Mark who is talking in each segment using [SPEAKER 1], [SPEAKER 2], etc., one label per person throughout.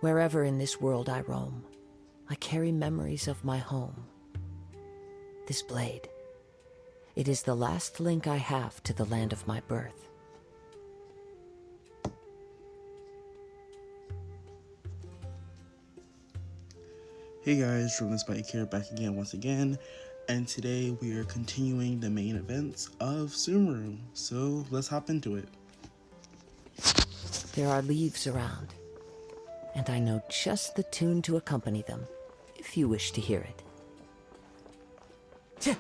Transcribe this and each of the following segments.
[SPEAKER 1] Wherever in this world I roam, I carry memories of my home. This blade, it is the last link I have to the land of my birth.
[SPEAKER 2] Hey guys, Drone Spike here, back again once again, and today we are continuing the main events of Sumeru, so let's hop into it.
[SPEAKER 1] There are leaves around, and I know just the tune to accompany them, if you wish to hear it.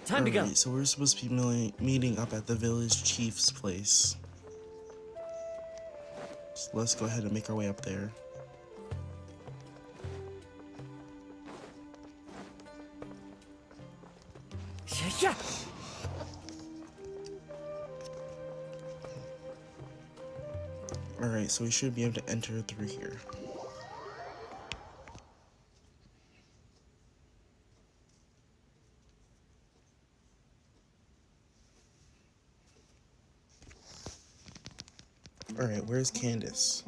[SPEAKER 3] Time to go.
[SPEAKER 2] So we're supposed to be meeting up at the village chief's place. So let's go ahead and make our way up there.
[SPEAKER 3] Yeah.
[SPEAKER 2] Alright, so we should be able to enter through here. Alright, where's Candace?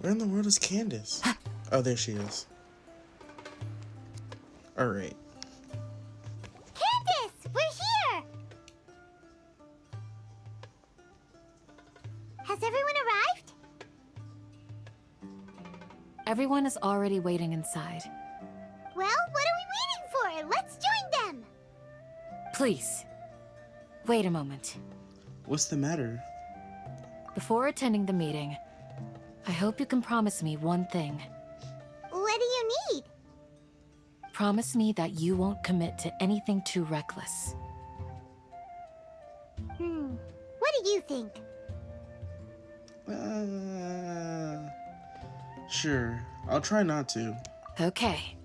[SPEAKER 2] Where in the world is Candace? Oh, there she is. Alright.
[SPEAKER 4] Candace, we're here! Has everyone arrived?
[SPEAKER 5] Everyone is already waiting inside.
[SPEAKER 4] Well, what are we waiting for? Let's join them!
[SPEAKER 5] Please, wait a moment.
[SPEAKER 2] What's the matter?
[SPEAKER 5] Before attending the meeting, I hope you can promise me one thing.
[SPEAKER 4] What do you need?
[SPEAKER 5] Promise me that you won't commit to anything too reckless.
[SPEAKER 4] What do you think?
[SPEAKER 2] Sure. I'll try not to.
[SPEAKER 5] Okay.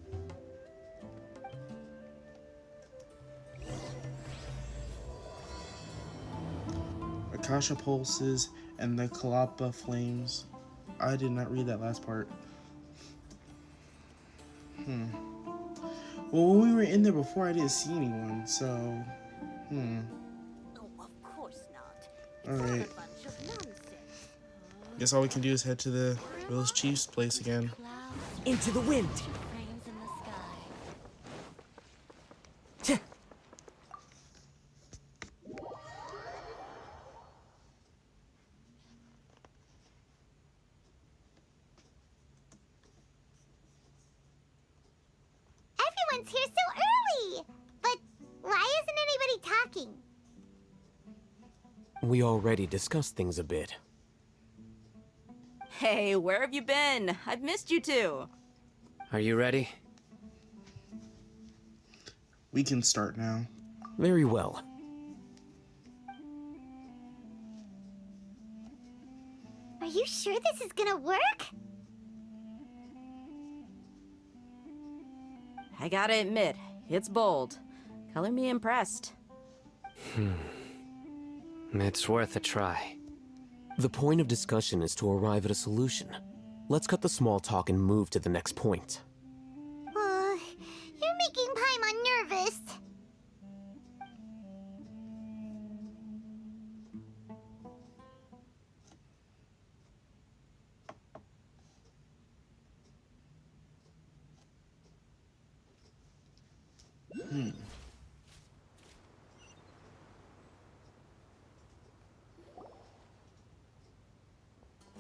[SPEAKER 2] Akasha pulses and the Kalapa flames. I did not read that last part. Well, when we were in there before, I didn't see anyone, so...
[SPEAKER 6] Oh, of course not.
[SPEAKER 2] Alright.
[SPEAKER 6] It's a bunch of nonsense.
[SPEAKER 2] Guess all we can do is head to the village chief's place again.
[SPEAKER 3] Into the wind.
[SPEAKER 6] Frames in the sky.
[SPEAKER 4] Everyone's here so early! But why isn't anybody talking?
[SPEAKER 3] We already discussed things a bit.
[SPEAKER 7] Hey, where have you been? I've missed you too.
[SPEAKER 3] Are you ready?
[SPEAKER 2] We can start now.
[SPEAKER 3] Very well.
[SPEAKER 4] Are you sure this is gonna work?
[SPEAKER 7] I gotta admit, it's bold. Color me impressed.
[SPEAKER 3] It's worth a try. The point of discussion is to arrive at a solution. Let's cut the small talk and move to the next point.
[SPEAKER 4] You're making Paimon nervous.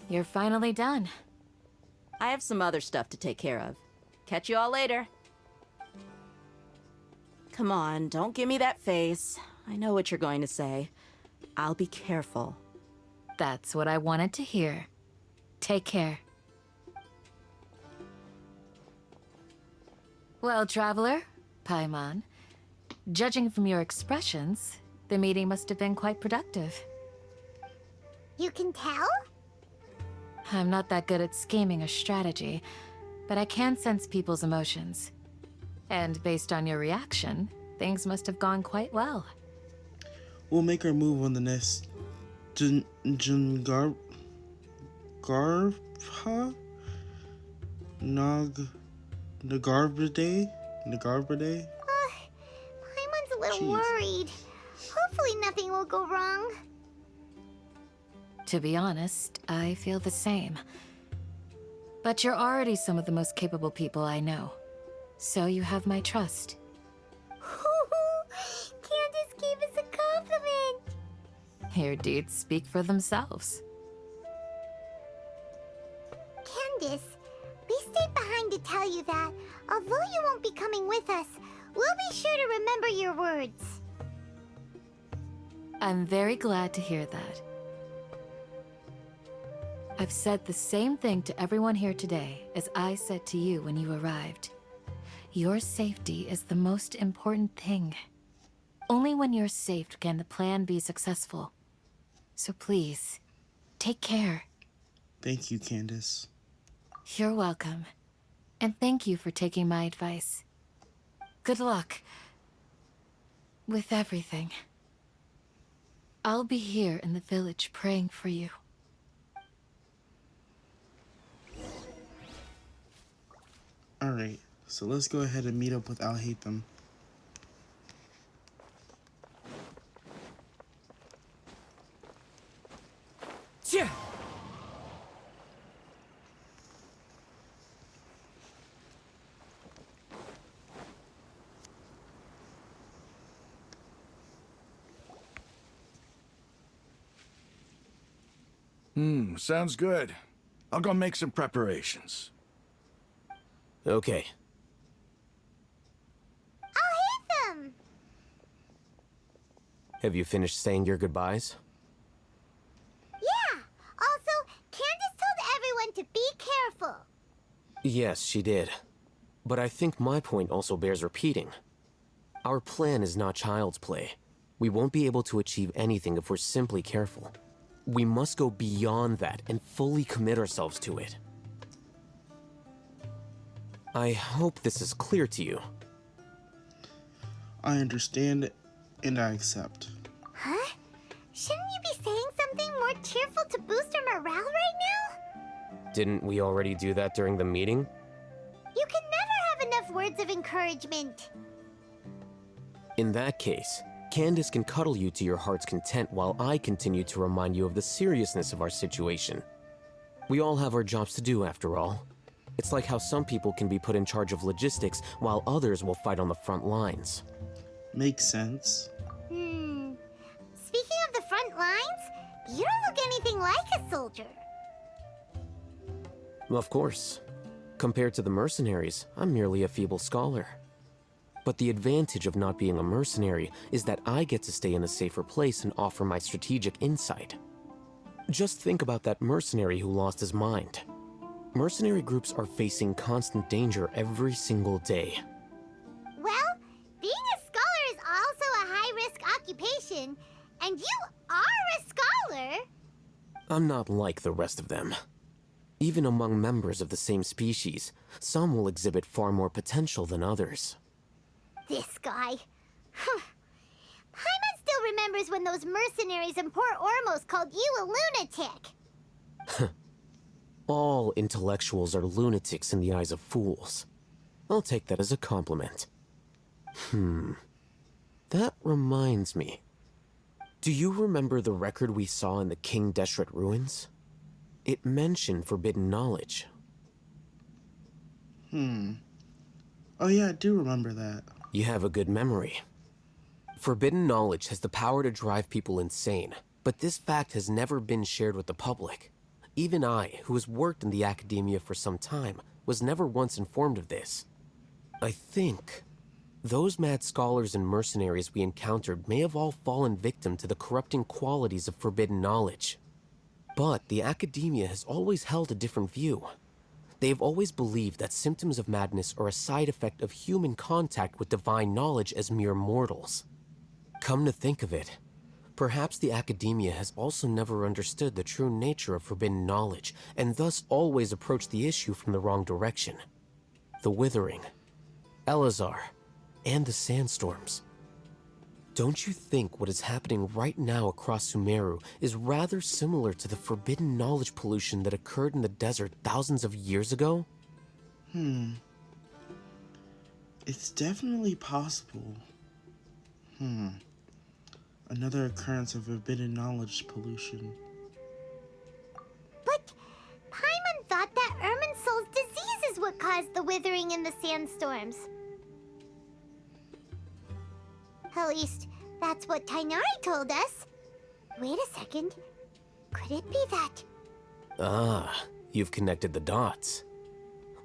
[SPEAKER 5] You're finally done.
[SPEAKER 7] I have some other stuff to take care of. Catch you all later. Come on, don't give me that face. I know what you're going to say. I'll be careful.
[SPEAKER 5] That's what I wanted to hear. Take care. Well, traveler, Paimon, judging from your expressions, the meeting must have been quite productive.
[SPEAKER 4] You can tell?
[SPEAKER 5] I'm not that good at scheming or strategy, but I can sense people's emotions. And based on your reaction, things must have gone quite well.
[SPEAKER 2] We'll make our move on the next Garbha? Nagarba Day?
[SPEAKER 4] Paimon's a little
[SPEAKER 2] Jeez.
[SPEAKER 4] worried. Hopefully nothing will go wrong.
[SPEAKER 5] To be honest, I feel the same. But you're already some of the most capable people I know. So you have my trust.
[SPEAKER 4] Candace gave us a compliment.
[SPEAKER 5] Your deeds speak for themselves.
[SPEAKER 4] Candace, we stayed behind to tell you that, although you won't be coming with us, we'll be sure to remember your words.
[SPEAKER 5] I'm very glad to hear that. I've said the same thing to everyone here today as I said to you when you arrived. Your safety is the most important thing. Only when you're safe can the plan be successful. So please, take care.
[SPEAKER 2] Thank you, Candace.
[SPEAKER 5] You're welcome. And thank you for taking my advice. Good luck with everything. I'll be here in the village praying for you.
[SPEAKER 2] Alright, so let's go ahead and meet up with Al-Haytham.
[SPEAKER 3] Yeah.
[SPEAKER 8] Sounds good. I'll go make some preparations.
[SPEAKER 3] Okay.
[SPEAKER 4] I'll hit them!
[SPEAKER 3] Have you finished saying your goodbyes?
[SPEAKER 4] Yeah! Also, Candace told everyone to be careful.
[SPEAKER 3] Yes, she did. But I think my point also bears repeating. Our plan is not child's play. We won't be able to achieve anything if we're simply careful. We must go beyond that and fully commit ourselves to it. I hope this is clear to you.
[SPEAKER 2] I understand and I accept.
[SPEAKER 4] Huh? Shouldn't you be saying something more cheerful to boost our morale right now?
[SPEAKER 3] Didn't we already do that during the meeting?
[SPEAKER 4] You can never have enough words of encouragement.
[SPEAKER 3] In that case, Candace can cuddle you to your heart's content while I continue to remind you of the seriousness of our situation. We all have our jobs to do, after all. It's like how some people can be put in charge of logistics while others will fight on the front lines.
[SPEAKER 2] Makes sense.
[SPEAKER 4] Speaking of the front lines, you don't look anything like a soldier.
[SPEAKER 3] Of course. Compared to the mercenaries, I'm merely a feeble scholar. But the advantage of not being a mercenary is that I get to stay in a safer place and offer my strategic insight. Just think about that mercenary who lost his mind. Mercenary groups are facing constant danger every single day.
[SPEAKER 4] Well, being a scholar is also a high-risk occupation, and you are a scholar.
[SPEAKER 3] I'm not like the rest of them. Even among members of the same species, some will exhibit far more potential than others.
[SPEAKER 4] This guy. Paimon still remembers when those mercenaries in Port Ormos called you a lunatic.
[SPEAKER 3] All intellectuals are lunatics in the eyes of fools. I'll take that as a compliment. That reminds me. Do you remember the record we saw in the King Deshret ruins? It mentioned forbidden knowledge.
[SPEAKER 2] Oh yeah, I do remember that.
[SPEAKER 3] You have a good memory. Forbidden knowledge has the power to drive people insane, but this fact has never been shared with the public. Even I, who has worked in the academia for some time, was never once informed of this. I think those mad scholars and mercenaries we encountered may have all fallen victim to the corrupting qualities of forbidden knowledge. But the academia has always held a different view. They have always believed that symptoms of madness are a side effect of human contact with divine knowledge as mere mortals. Come to think of it, perhaps the academia has also never understood the true nature of forbidden knowledge, and thus always approached the issue from the wrong direction. The Withering, Elazar, and the sandstorms. Don't you think what is happening right now across Sumeru is rather similar to the forbidden knowledge pollution that occurred in the desert thousands of years ago?
[SPEAKER 2] It's definitely possible. Another occurrence of forbidden knowledge pollution.
[SPEAKER 4] But Paimon thought that Irminsul's disease is what caused the withering in the sandstorms. At least, that's what Tainari told us. Wait a second. Could it be that?
[SPEAKER 3] Ah, you've connected the dots.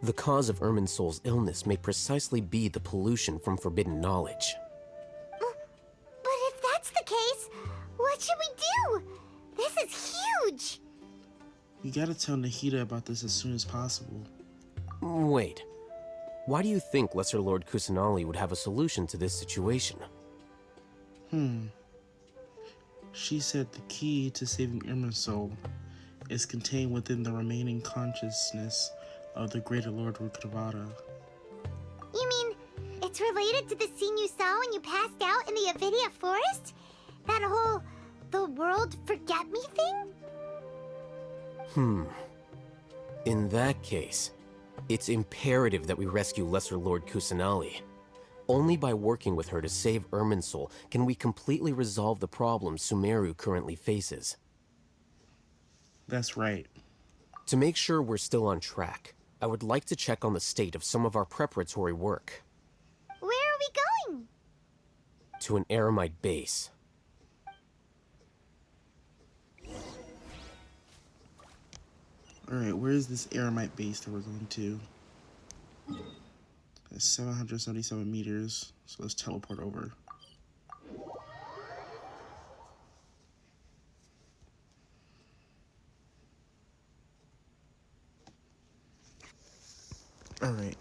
[SPEAKER 3] The cause of Irminsul's illness may precisely be the pollution from forbidden knowledge.
[SPEAKER 4] But if that's the case, what should we do? This is huge!
[SPEAKER 2] We gotta tell Nahida about this as soon as possible.
[SPEAKER 3] Wait. Why do you think Lesser Lord Kusanali would have a solution to this situation?
[SPEAKER 2] She said the key to saving Irminsul is contained within the remaining consciousness of the Greater Lord Rukavada.
[SPEAKER 4] You mean, it's related to the scene you saw when you passed out in the Avidia Forest? That whole, the world forget me thing?
[SPEAKER 3] In that case, it's imperative that we rescue Lesser Lord Kusanali. Only by working with her to save Irminsul can we completely resolve the problems Sumeru currently faces.
[SPEAKER 2] That's right.
[SPEAKER 3] To make sure we're still on track, I would like to check on the state of some of our preparatory work.
[SPEAKER 4] Where are we going?
[SPEAKER 3] To an Eremite base.
[SPEAKER 2] Alright, where is this Eremite base that we're going to? It's 777 meters, so let's teleport over. Alright.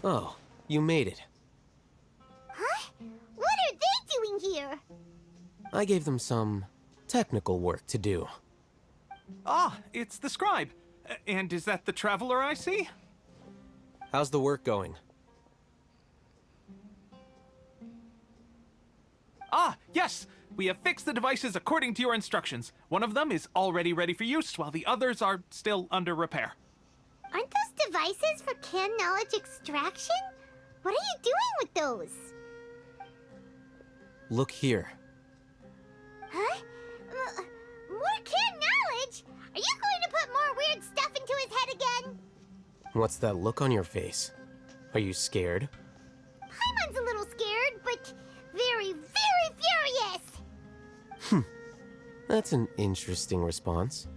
[SPEAKER 3] Oh, you made it.
[SPEAKER 4] Huh? What are they doing here?
[SPEAKER 3] I gave them some technical work to do.
[SPEAKER 9] Ah, it's the scribe. And is that the traveler I see?
[SPEAKER 3] How's the work going?
[SPEAKER 9] Ah, yes! We have fixed the devices according to your instructions. One of them is already ready for use, while the others are still under repair.
[SPEAKER 4] Aren't those devices for can knowledge extraction? What are you doing with those?
[SPEAKER 3] Look here.
[SPEAKER 4] Huh? More can knowledge? Are you going to put more weird stuff into his head again?
[SPEAKER 3] What's that look on your face? Are you scared?
[SPEAKER 4] Paimon's a little scared, but very, very furious!
[SPEAKER 3] That's an interesting response.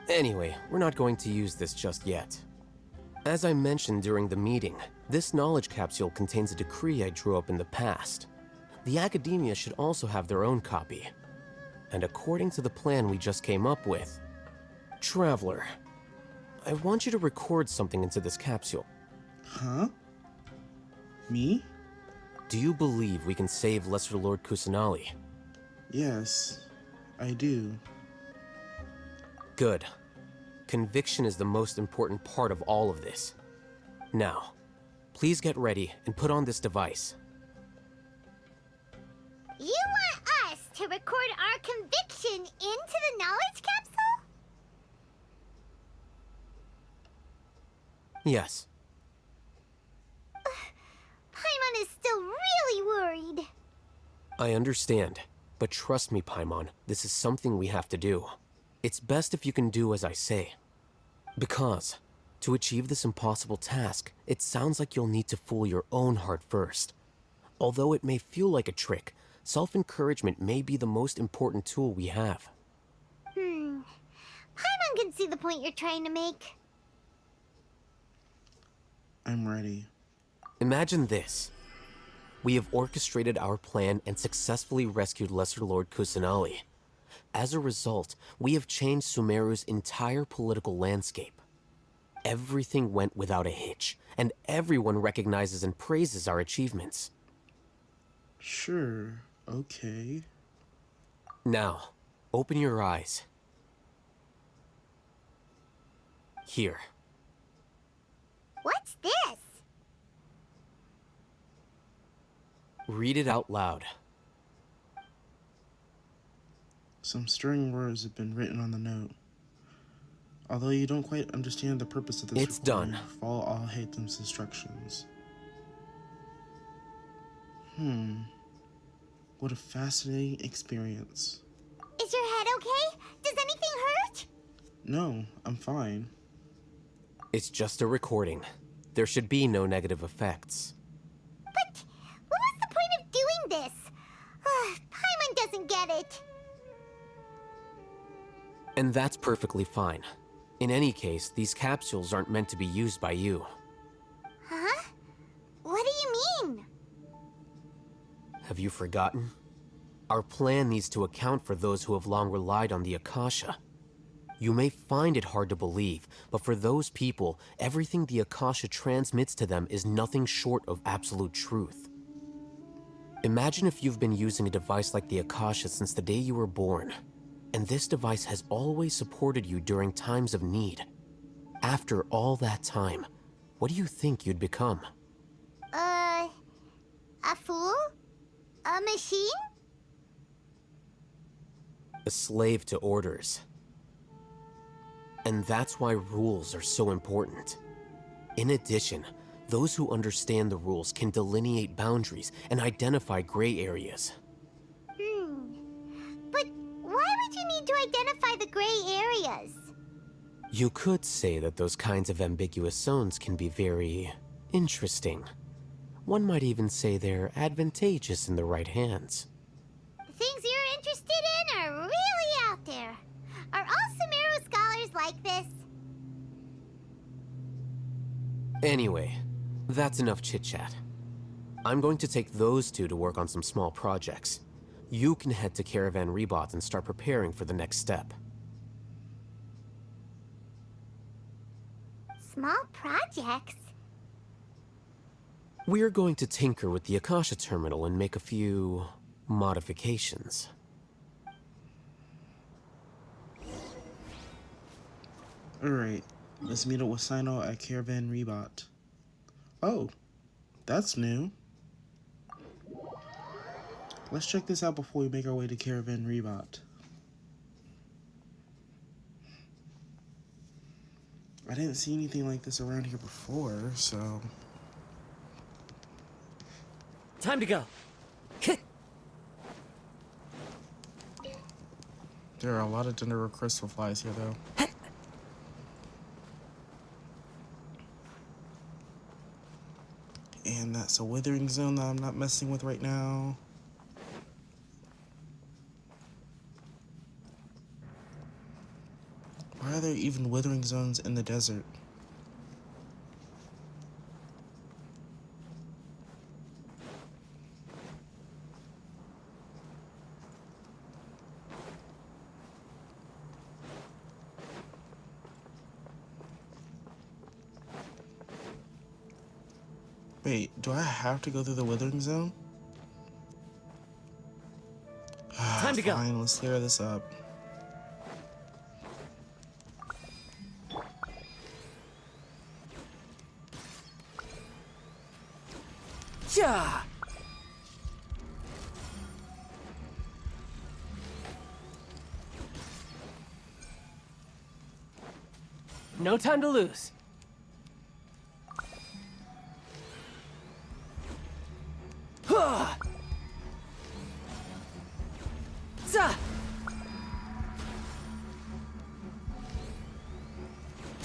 [SPEAKER 3] Anyway, we're not going to use this just yet. As I mentioned during the meeting, this knowledge capsule contains a decree I drew up in the past. The academia should also have their own copy. And according to the plan we just came up with, Traveler, I want you to record something into this capsule.
[SPEAKER 2] Huh? Me?
[SPEAKER 3] Do you believe we can save Lesser Lord Kusanali?
[SPEAKER 2] Yes, I do.
[SPEAKER 3] Good. Conviction is the most important part of all of this. Now, please get ready and put on this device.
[SPEAKER 4] You want us to record our conviction into the knowledge capsule?
[SPEAKER 3] Yes.
[SPEAKER 4] Paimon is still really worried.
[SPEAKER 3] I understand, but trust me, Paimon, this is something we have to do. It's best if you can do as I say. Because, to achieve this impossible task, it sounds like you'll need to fool your own heart first. Although it may feel like a trick, self-encouragement may be the most important tool we have.
[SPEAKER 4] Paimon can see the point you're trying to make.
[SPEAKER 2] I'm ready.
[SPEAKER 3] Imagine this. We have orchestrated our plan and successfully rescued Lesser Lord Kusanali. As a result, we have changed Sumeru's entire political landscape. everything went without a hitch, and everyone recognizes and praises our achievements.
[SPEAKER 2] Sure, okay.
[SPEAKER 3] Now, open your eyes. Here.
[SPEAKER 4] What's this?
[SPEAKER 3] Read it out loud.
[SPEAKER 2] Some stirring words have been written on the note. Although you don't quite understand the purpose of this
[SPEAKER 3] It's
[SPEAKER 2] recording,
[SPEAKER 3] done.
[SPEAKER 2] follow all Haytham's instructions. What a fascinating experience.
[SPEAKER 4] Is your head okay? Does anything hurt?
[SPEAKER 2] No, I'm fine.
[SPEAKER 3] It's just a recording. There should be no negative effects.
[SPEAKER 4] But what was the point of doing this? Paimon doesn't get it.
[SPEAKER 3] And that's perfectly fine. In any case, these capsules aren't meant to be used by you.
[SPEAKER 4] Huh? What do you mean?
[SPEAKER 3] Have you forgotten? Our plan needs to account for those who have long relied on the Akasha. You may find it hard to believe, but for those people, everything the Akasha transmits to them is nothing short of absolute truth. Imagine if you've been using a device like the Akasha since the day you were born, and this device has always supported you during times of need. After all that time, what do you think you'd become?
[SPEAKER 4] A fool? A machine?
[SPEAKER 3] A slave to orders. And that's why rules are so important. In addition, those who understand the rules can delineate boundaries and identify gray areas.
[SPEAKER 4] But why would you need to identify the gray areas?
[SPEAKER 3] You could say that those kinds of ambiguous zones can be very interesting. One might even say they're advantageous in the right hands.
[SPEAKER 4] The things you're interested in are really out there. Are all Sumeru scholars like this?
[SPEAKER 3] Anyway, that's enough chit-chat. I'm going to take those two to work on some small projects. You can head to Caravan Rebot and start preparing for the next step.
[SPEAKER 4] Small projects?
[SPEAKER 3] We're going to tinker with the Akasha terminal and make a few modifications.
[SPEAKER 2] Alright, let's meet up with Sino at Caravan Rebot. Oh, that's new. Let's check this out before we make our way to Caravan Rebot. I didn't see anything like this around here before, so...
[SPEAKER 10] Time to go.
[SPEAKER 2] There are a lot of Dendera crystal flies here, though. And that's a withering zone that I'm not messing with right now. Why are there even withering zones in the desert? Wait, do I have to go through the withering zone?
[SPEAKER 10] Time to go.
[SPEAKER 2] Fine, let's clear this up.
[SPEAKER 10] Yeah. No time to lose. Huh. Za.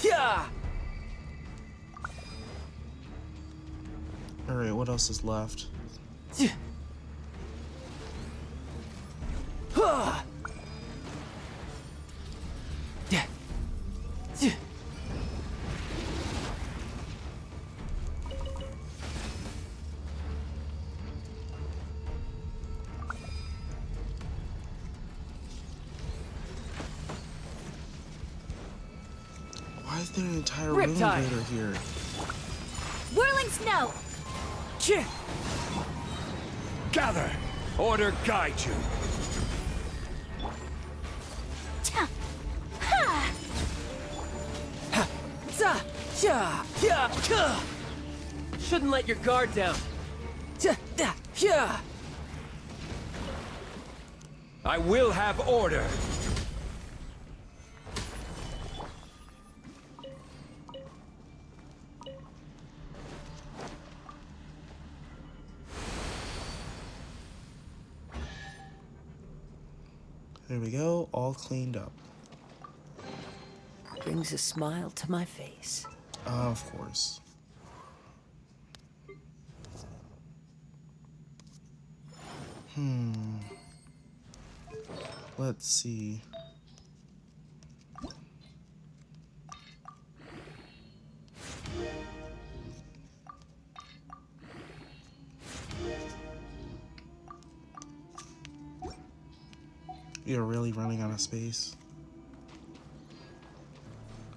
[SPEAKER 10] Yeah.
[SPEAKER 2] Alright, what else is left?
[SPEAKER 10] Huh. Yeah. Yeah.
[SPEAKER 2] Why Why is there an entire
[SPEAKER 10] Riptide.
[SPEAKER 2] room invader here?
[SPEAKER 5] Whirling snow!
[SPEAKER 10] Chih.
[SPEAKER 8] Gather! Order guide you.
[SPEAKER 5] Cha! Ha!
[SPEAKER 10] Za. Ya. Ya. Ya. Shouldn't let your guard down. Ja. Da. Ya.
[SPEAKER 8] I will have order.
[SPEAKER 2] There we go, all cleaned up.
[SPEAKER 1] Brings a smile to my face.
[SPEAKER 2] Of course. Let's see. We are really running out of space.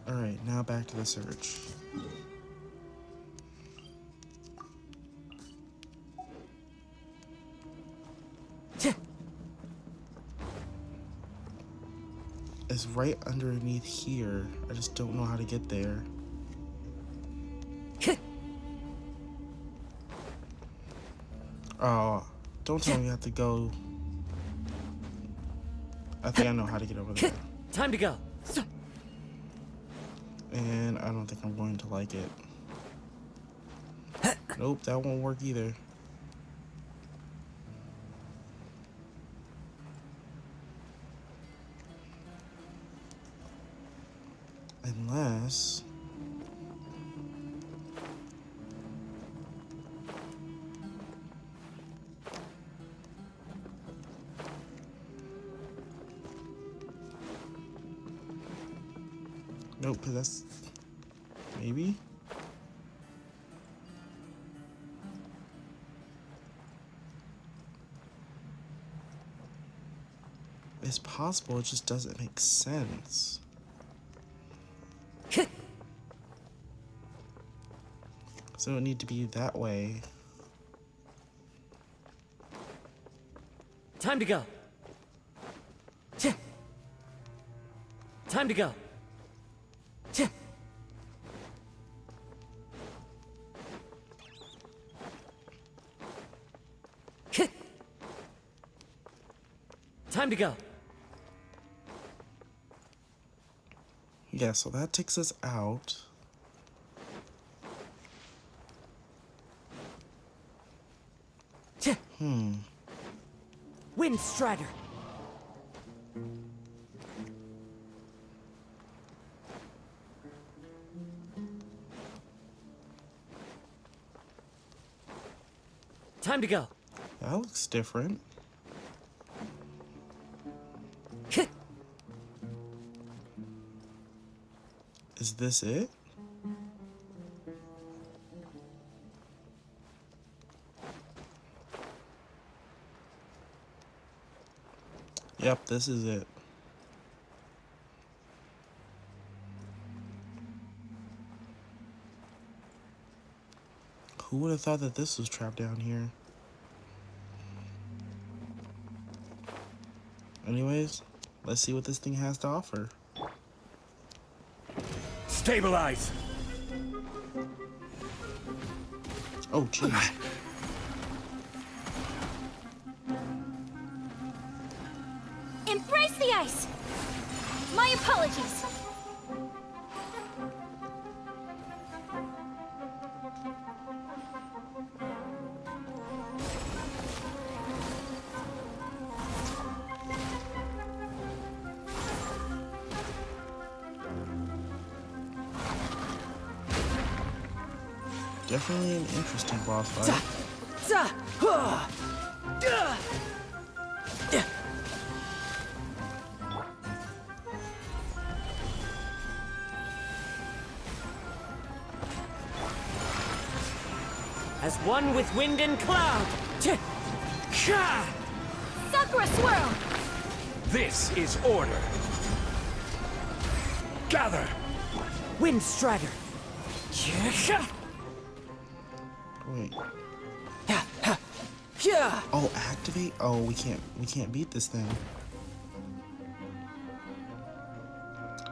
[SPEAKER 2] Alright, now back to the search. It's right underneath here. I just don't know how to get there. Oh, don't tell me you have to go. I think I know how to get over there.
[SPEAKER 10] Time to go.
[SPEAKER 2] And I don't think I'm going to like it. Nope, that won't work either. Unless... Nope, because that's... Maybe? It's possible, it just doesn't make sense. So it would need to be that way.
[SPEAKER 10] Time to go. Time to go. Time to go.
[SPEAKER 2] Yeah, so that takes us out.
[SPEAKER 10] Wind Strider. Time to go.
[SPEAKER 2] That looks different. Is this it? Yep, this is it. Who would have thought that this was trapped down here? Anyways, let's see what this thing has to offer.
[SPEAKER 8] Stabilize!
[SPEAKER 2] Oh, jeez.
[SPEAKER 5] Embrace the ice! My apologies!
[SPEAKER 2] Definitely an interesting boss fight.
[SPEAKER 10] As one with wind and cloud.
[SPEAKER 5] Sakura Swirl!
[SPEAKER 8] This is order. Gather!
[SPEAKER 10] Wind Strider.
[SPEAKER 2] Wait.
[SPEAKER 10] Yeah.
[SPEAKER 2] Oh, activate? Oh, we can't beat this thing.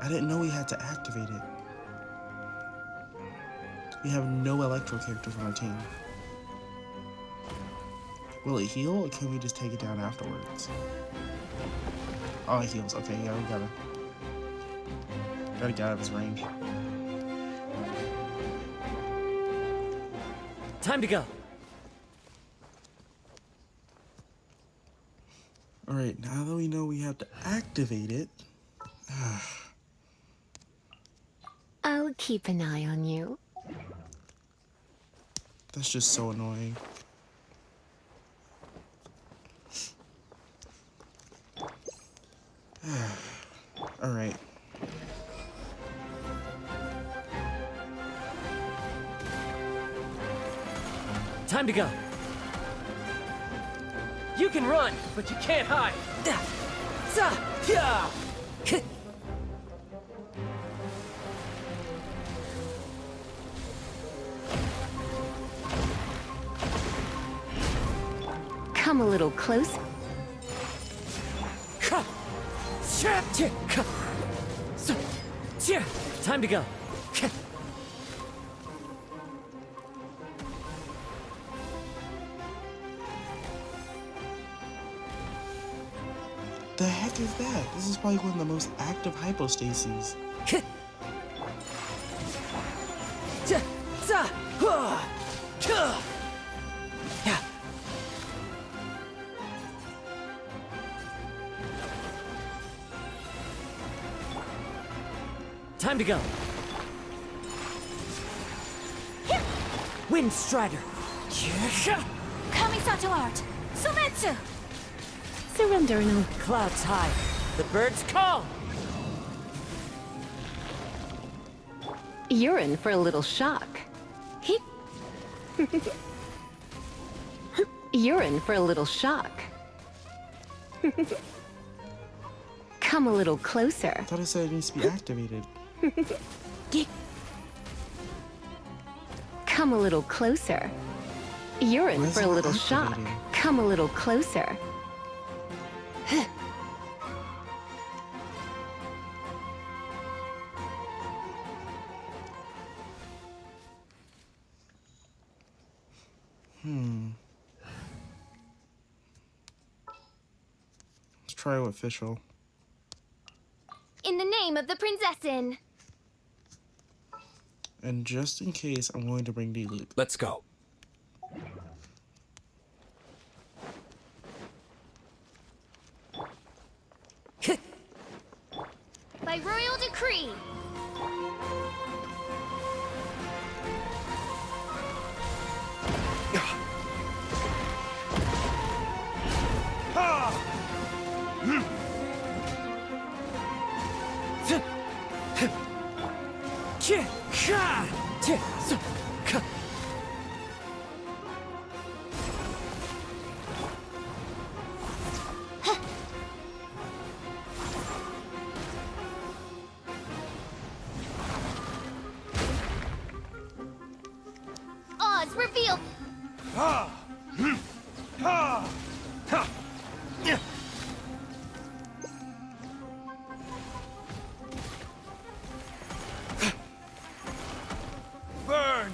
[SPEAKER 2] I didn't know we had to activate it. We have no electro characters on our team. Will it heal, or can we just take it down afterwards? Oh, it heals. Okay, yeah, we gotta get out of his range.
[SPEAKER 10] Time to go.
[SPEAKER 2] Alright, now that we know we have to activate it...
[SPEAKER 11] I'll keep an eye on you.
[SPEAKER 2] That's just so annoying. Alright.
[SPEAKER 10] Time to go. You can run, but you can't hide.
[SPEAKER 11] Come a little closer.
[SPEAKER 10] Time to go.
[SPEAKER 2] The heck is that? This is probably one of the most active hypostases.
[SPEAKER 10] Time to go. Wind Strider.
[SPEAKER 5] Kamisato art. Sumetsu.
[SPEAKER 11] Surrender no.
[SPEAKER 10] Clouds high. The birds call.
[SPEAKER 11] You're in for a little shock. You're in for a little shock. Come a little closer.
[SPEAKER 2] I thought it said it needs to be activated.
[SPEAKER 11] Come a little closer. You're in
[SPEAKER 2] Why is
[SPEAKER 11] for a
[SPEAKER 2] it
[SPEAKER 11] little shock.
[SPEAKER 2] activating?
[SPEAKER 11] Come a little closer.
[SPEAKER 2] Let's try with official.
[SPEAKER 12] In the name of the Prinzessin.
[SPEAKER 2] And just in case, I'm going to bring D-Loop.
[SPEAKER 3] Let's go.
[SPEAKER 12] By royal decree. Oz revealed.
[SPEAKER 8] Burn!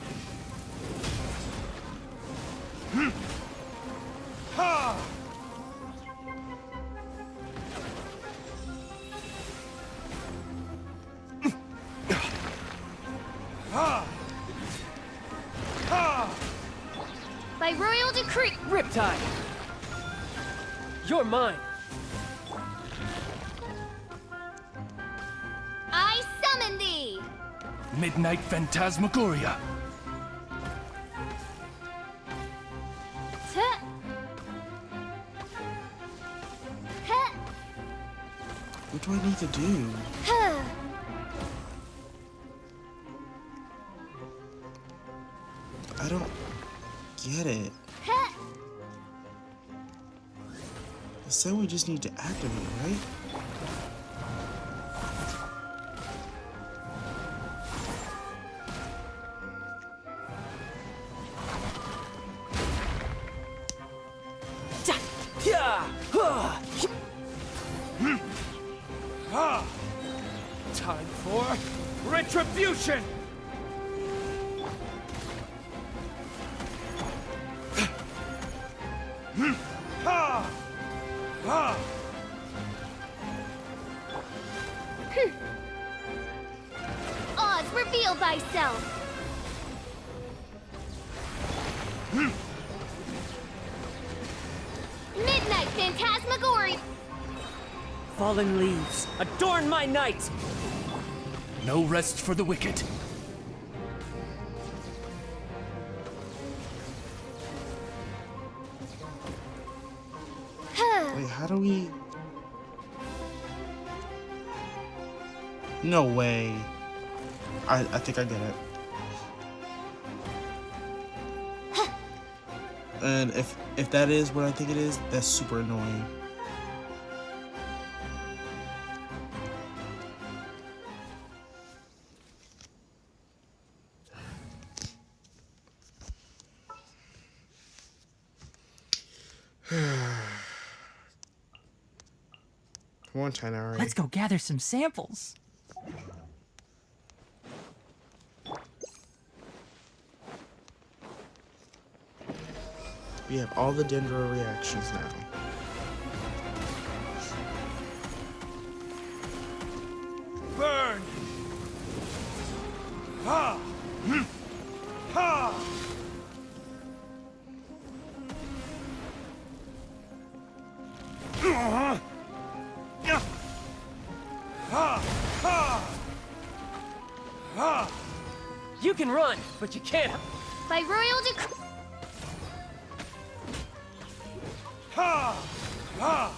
[SPEAKER 12] By royal decree.
[SPEAKER 10] Riptide. You're mine.
[SPEAKER 12] I summon thee.
[SPEAKER 8] Midnight Phantasmagoria.
[SPEAKER 12] Tuh. Huh.
[SPEAKER 2] What do I need to do?
[SPEAKER 12] Huh.
[SPEAKER 2] I don't get it.
[SPEAKER 12] Huh.
[SPEAKER 2] It said we just need to activate it, right?
[SPEAKER 8] Time for retribution! Ha! Ha!
[SPEAKER 12] Oz, reveal thyself! Midnight Phantasmagoria!
[SPEAKER 10] Fallen leaves, adorn my night!
[SPEAKER 8] No rest for the wicked.
[SPEAKER 2] Wait, how do we... No way. I think I get it. And if that is what I think it is, that's super annoying. Come on, Tainari.
[SPEAKER 13] Let's go gather some samples.
[SPEAKER 2] We have all the Dendro reactions now.
[SPEAKER 8] Burn! Ha! Ha! Ha! Ha! Ha!
[SPEAKER 10] You can run, but you can't.
[SPEAKER 12] By royal decree.
[SPEAKER 8] Ha! Ha!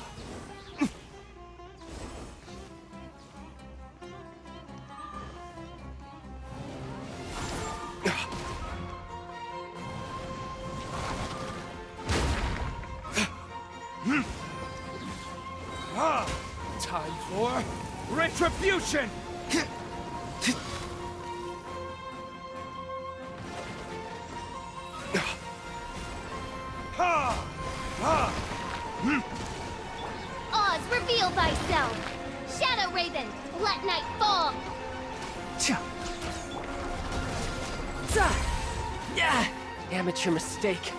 [SPEAKER 8] Time for retribution! Ha! Ha!
[SPEAKER 12] Oz, reveal thyself! Shadow Raven, let night fall!
[SPEAKER 10] Yeah! Amateur mistake.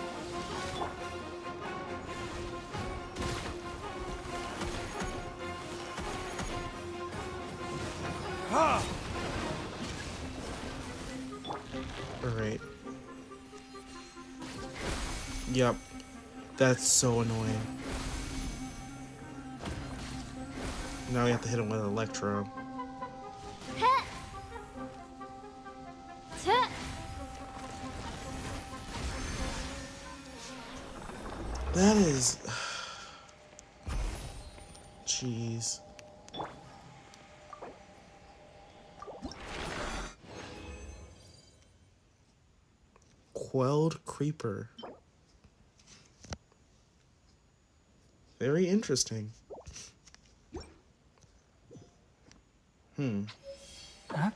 [SPEAKER 8] Ha!
[SPEAKER 2] Alright. Yep. That's so annoying. Now we have to hit him with Electro.
[SPEAKER 12] Heh. Tuh.
[SPEAKER 2] That is... Jeez. Quelled Creeper. Very interesting.
[SPEAKER 13] Huh?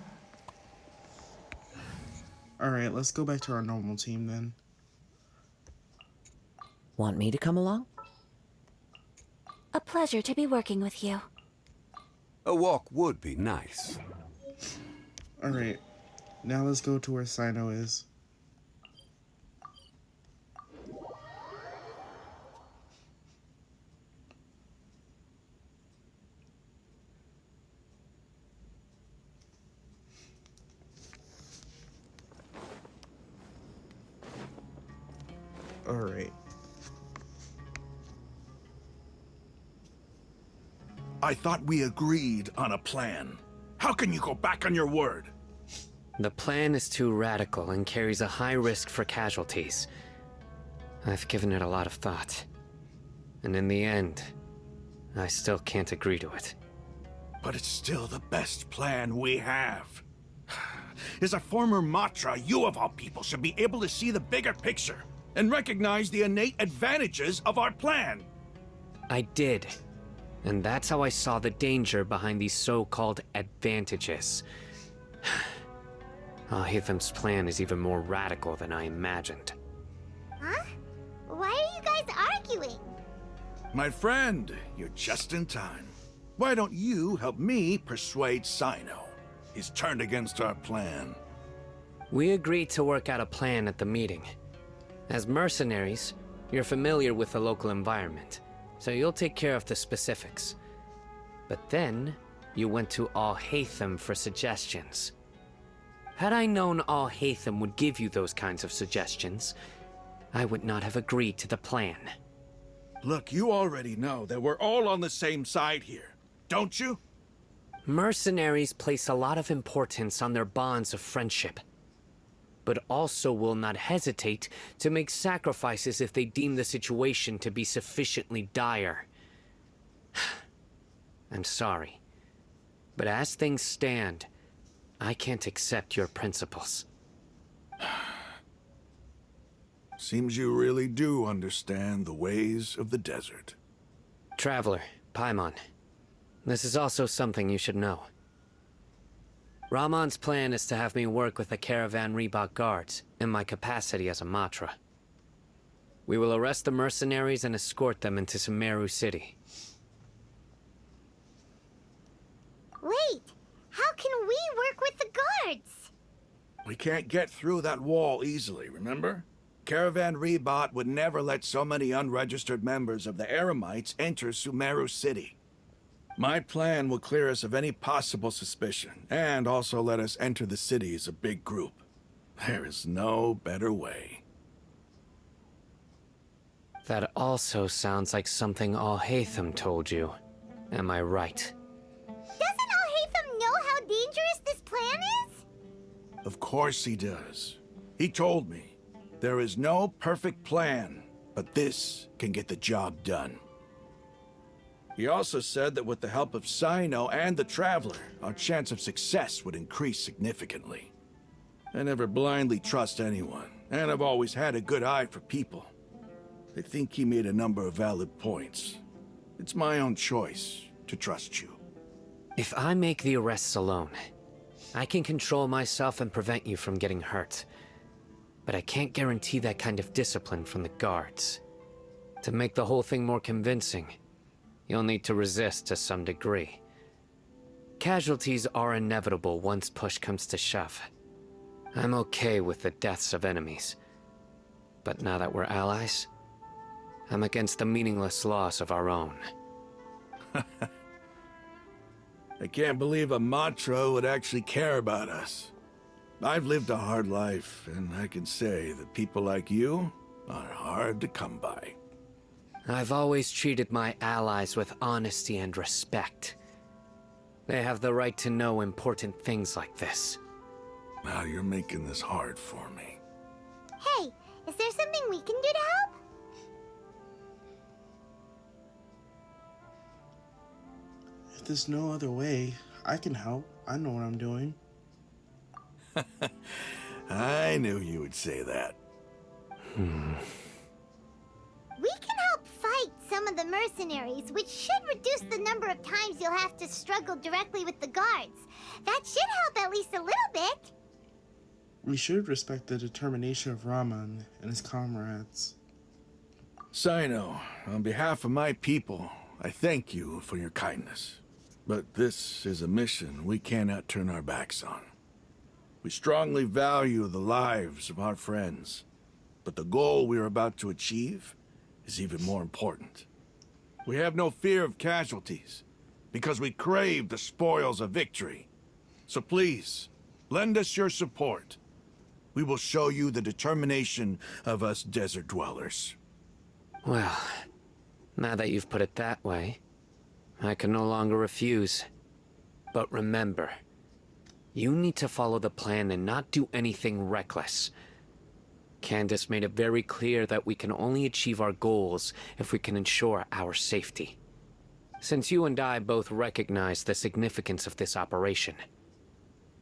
[SPEAKER 2] Alright, let's go back to our normal team then.
[SPEAKER 1] Want me to come along?
[SPEAKER 4] A pleasure to be working with you.
[SPEAKER 14] A walk would be nice.
[SPEAKER 2] Alright, now let's go to where Sino is. Alright.
[SPEAKER 8] I thought we agreed on a plan. How can you go back on your word?
[SPEAKER 3] The plan is too radical and carries a high risk for casualties. I've given it a lot of thought. And in the end, I still can't agree to it.
[SPEAKER 8] But it's still the best plan we have. As a former Matra, you of all people should be able to see the bigger picture and recognize the innate advantages of our plan.
[SPEAKER 3] I did. And that's how I saw the danger behind these so-called advantages. Ahithem's plan is even more radical than I imagined.
[SPEAKER 4] Huh? Why are you guys arguing?
[SPEAKER 8] My friend, you're just in time. Why don't you help me persuade Sino? He's turned against our plan.
[SPEAKER 10] We agreed to work out a plan at the meeting. As mercenaries, you're familiar with the local environment, so you'll take care of the specifics. But then, you went to Al-Haytham for suggestions. Had I known Al-Haytham would give you those kinds of suggestions, I would not have agreed to the plan.
[SPEAKER 8] Look, you already know that we're all on the same side here, don't you?
[SPEAKER 10] Mercenaries place a lot of importance on their bonds of friendship, but also will not hesitate to make sacrifices if they deem the situation to be sufficiently dire. I'm sorry, but as things stand, I can't accept your principles.
[SPEAKER 8] Seems you really do understand the ways of the desert.
[SPEAKER 10] Traveler, Paimon, this is also something you should know. Ramon's plan is to have me work with the Caravan Reebok guards in my capacity as a Matra. We will arrest the mercenaries and escort them into Sumeru City.
[SPEAKER 4] Wait, how can we work with the guards?
[SPEAKER 8] We can't get through that wall easily, remember? Caravan Reebok would never let so many unregistered members of the Eremites enter Sumeru City. My plan will clear us of any possible suspicion, and also let us enter the city as a big group. There is no better way.
[SPEAKER 10] That also sounds like something Al-Haytham told you. Am I right?
[SPEAKER 4] Doesn't Al-Haytham know how dangerous this plan is?
[SPEAKER 8] Of course he does. He told me, there is no perfect plan, but this can get the job done. He also said that with the help of Sino and the Traveler, our chance of success would increase significantly. I never blindly trust anyone, and I've always had a good eye for people. I think he made a number of valid points. It's my own choice to trust you.
[SPEAKER 10] If I make the arrests alone, I can control myself and prevent you from getting hurt. But I can't guarantee that kind of discipline from the guards. To make the whole thing more convincing, you'll need to resist to some degree. Casualties are inevitable once push comes to shove. I'm okay with the deaths of enemies. But now that we're allies, I'm against the meaningless loss of our own.
[SPEAKER 8] I can't believe a Matra would actually care about us. I've lived a hard life, and I can say that people like you are hard to come by.
[SPEAKER 10] I've always treated my allies with honesty and respect. They have the right to know important things like this.
[SPEAKER 8] Now you're making this hard for me.
[SPEAKER 4] Hey, is there something we can do to help?
[SPEAKER 2] If there's no other way, I can help. I know what I'm doing.
[SPEAKER 8] I knew you would say that.
[SPEAKER 4] We can help fight some of the mercenaries, which should reduce the number of times you'll have to struggle directly with the guards. That should help at least a little bit.
[SPEAKER 2] We should respect the determination of Raman and his comrades.
[SPEAKER 8] Sino, on behalf of my people, I thank you for your kindness. But this is a mission we cannot turn our backs on. We strongly value the lives of our friends, but the goal we are about to achieve is even more important. We have no fear of casualties, because we crave the spoils of victory. So please, lend us your support. We will show you the determination of us desert dwellers.
[SPEAKER 10] Well, now that you've put it that way, I can no longer refuse. But remember, you need to follow the plan and not do anything reckless. Candace made it very clear that we can only achieve our goals if we can ensure our safety. Since you and I both recognize the significance of this operation,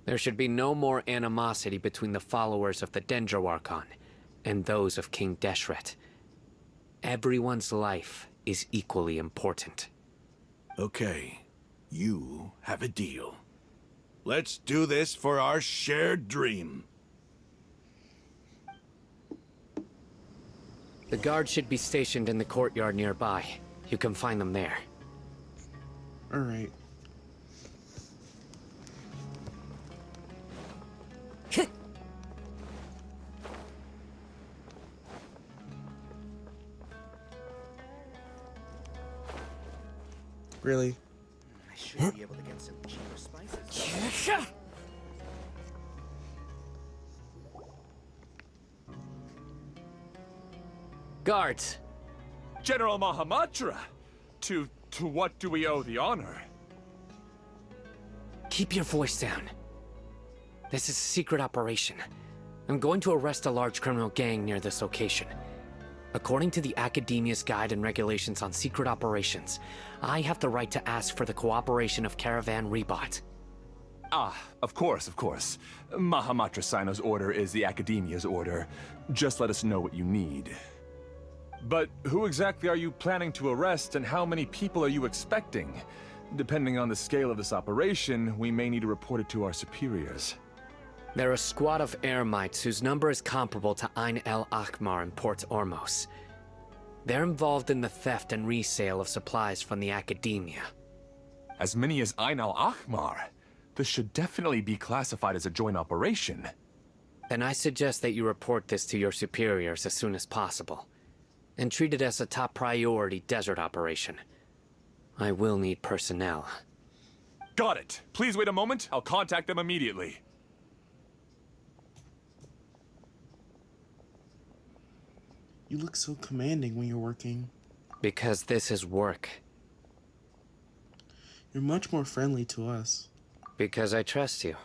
[SPEAKER 10] there should be no more animosity between the followers of the Dendroarchon and those of King Deshret. Everyone's life is equally important.
[SPEAKER 8] Okay, you have a deal. Let's do this for our shared dream.
[SPEAKER 10] The guards should be stationed in the courtyard nearby. You can find them there.
[SPEAKER 2] Alright. Really?
[SPEAKER 15] I should be able to get some cheaper spices.
[SPEAKER 10] Guards!
[SPEAKER 16] General Mahamatra! To what do we owe the honor?
[SPEAKER 10] Keep your voice down. This is a secret operation. I'm going to arrest a large criminal gang near this location. According to the Academia's Guide and Regulations on Secret Operations, I have the right to ask for the cooperation of Caravan Rebot.
[SPEAKER 16] Ah, of course, of course. Mahamatra Sino's order is the Academia's order. Just let us know what you need. But who exactly are you planning to arrest, and how many people are you expecting? Depending on the scale of this operation, we may need to report it to our superiors.
[SPEAKER 10] They're a squad of Eremites whose number is comparable to Ain el Akhmar in Port Ormos. They're involved in the theft and resale of supplies from the Academia.
[SPEAKER 16] As many as Ain el Akhmar? This should definitely be classified as a joint operation.
[SPEAKER 10] Then I suggest that you report this to your superiors as soon as possible, and treat it as a top priority desert operation. I will need personnel.
[SPEAKER 16] Got it. Please wait a moment. I'll contact them immediately.
[SPEAKER 2] You look so commanding when you're working.
[SPEAKER 10] Because this is work.
[SPEAKER 2] You're much more friendly to us.
[SPEAKER 10] Because I trust you.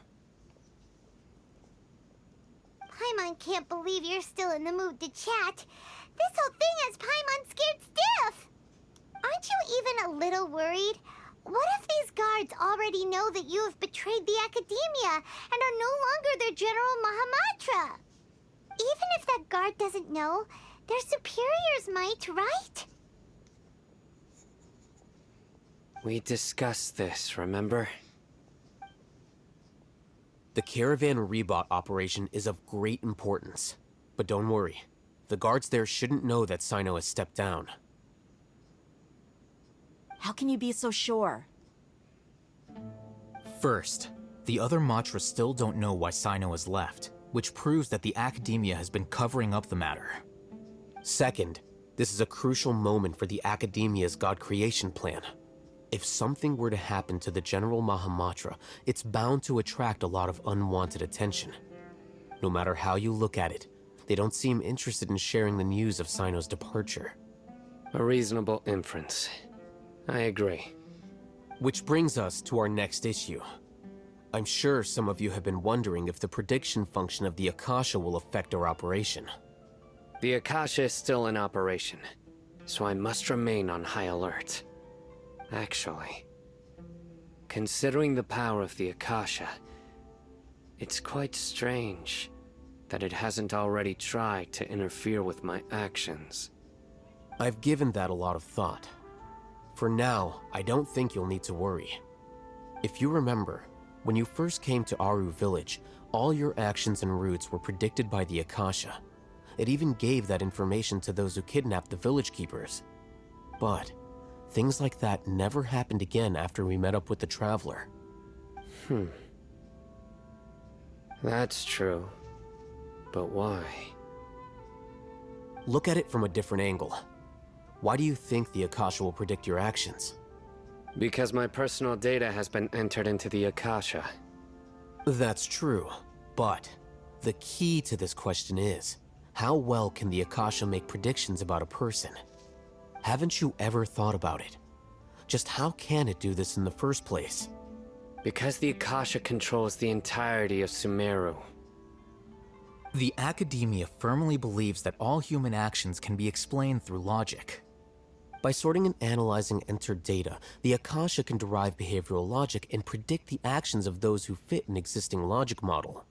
[SPEAKER 4] Paimon can't believe you're still in the mood to chat. This whole thing has Paimon scared stiff. Aren't you even a little worried? What if these guards already know that you have betrayed the Academia and are no longer their General Mahamatra? Even if that guard doesn't know, their superiors might, right?
[SPEAKER 10] We discussed this, remember?
[SPEAKER 3] The Caravan Rebot operation is of great importance. But don't worry, the guards there shouldn't know that Sino has stepped down.
[SPEAKER 7] How can you be so sure?
[SPEAKER 17] First, the other Matras still don't know why Sino has left, which proves that the Academia has been covering up the matter.
[SPEAKER 3] Second, this is a crucial moment for the Academia's God creation plan. If something were to happen to the General Mahamatra, it's bound to attract a lot of unwanted attention. No matter how you look at it, they don't seem interested in sharing the news of Sino's departure.
[SPEAKER 10] A reasonable inference. I agree.
[SPEAKER 3] Which brings us to our next issue. I'm sure some of you have been wondering if the prediction function of the Akasha will affect our operation.
[SPEAKER 10] The Akasha is still in operation, so I must remain on high alert. Actually, considering the power of the Akasha, it's quite strange that it hasn't already tried to interfere with my actions.
[SPEAKER 3] I've given that a lot of thought. For now, I don't think you'll need to worry. If you remember, when you first came to Aru Village, all your actions and routes were predicted by the Akasha. It even gave that information to those who kidnapped the village keepers. But things like that never happened again after we met up with the Traveler.
[SPEAKER 10] That's true. But why?
[SPEAKER 3] Look at it from a different angle. Why do you think the Akasha will predict your actions?
[SPEAKER 10] Because my personal data has been entered into the Akasha.
[SPEAKER 3] That's true, but the key to this question is, how well can the Akasha make predictions about a person? Haven't you ever thought about it? Just how can it do this in the first place?
[SPEAKER 10] Because the Akasha controls the entirety of Sumeru.
[SPEAKER 17] The Academia firmly believes that all human actions can be explained through logic.
[SPEAKER 3] By sorting and analyzing entered data, the Akasha can derive behavioral logic and predict the actions of those who fit an existing logic model.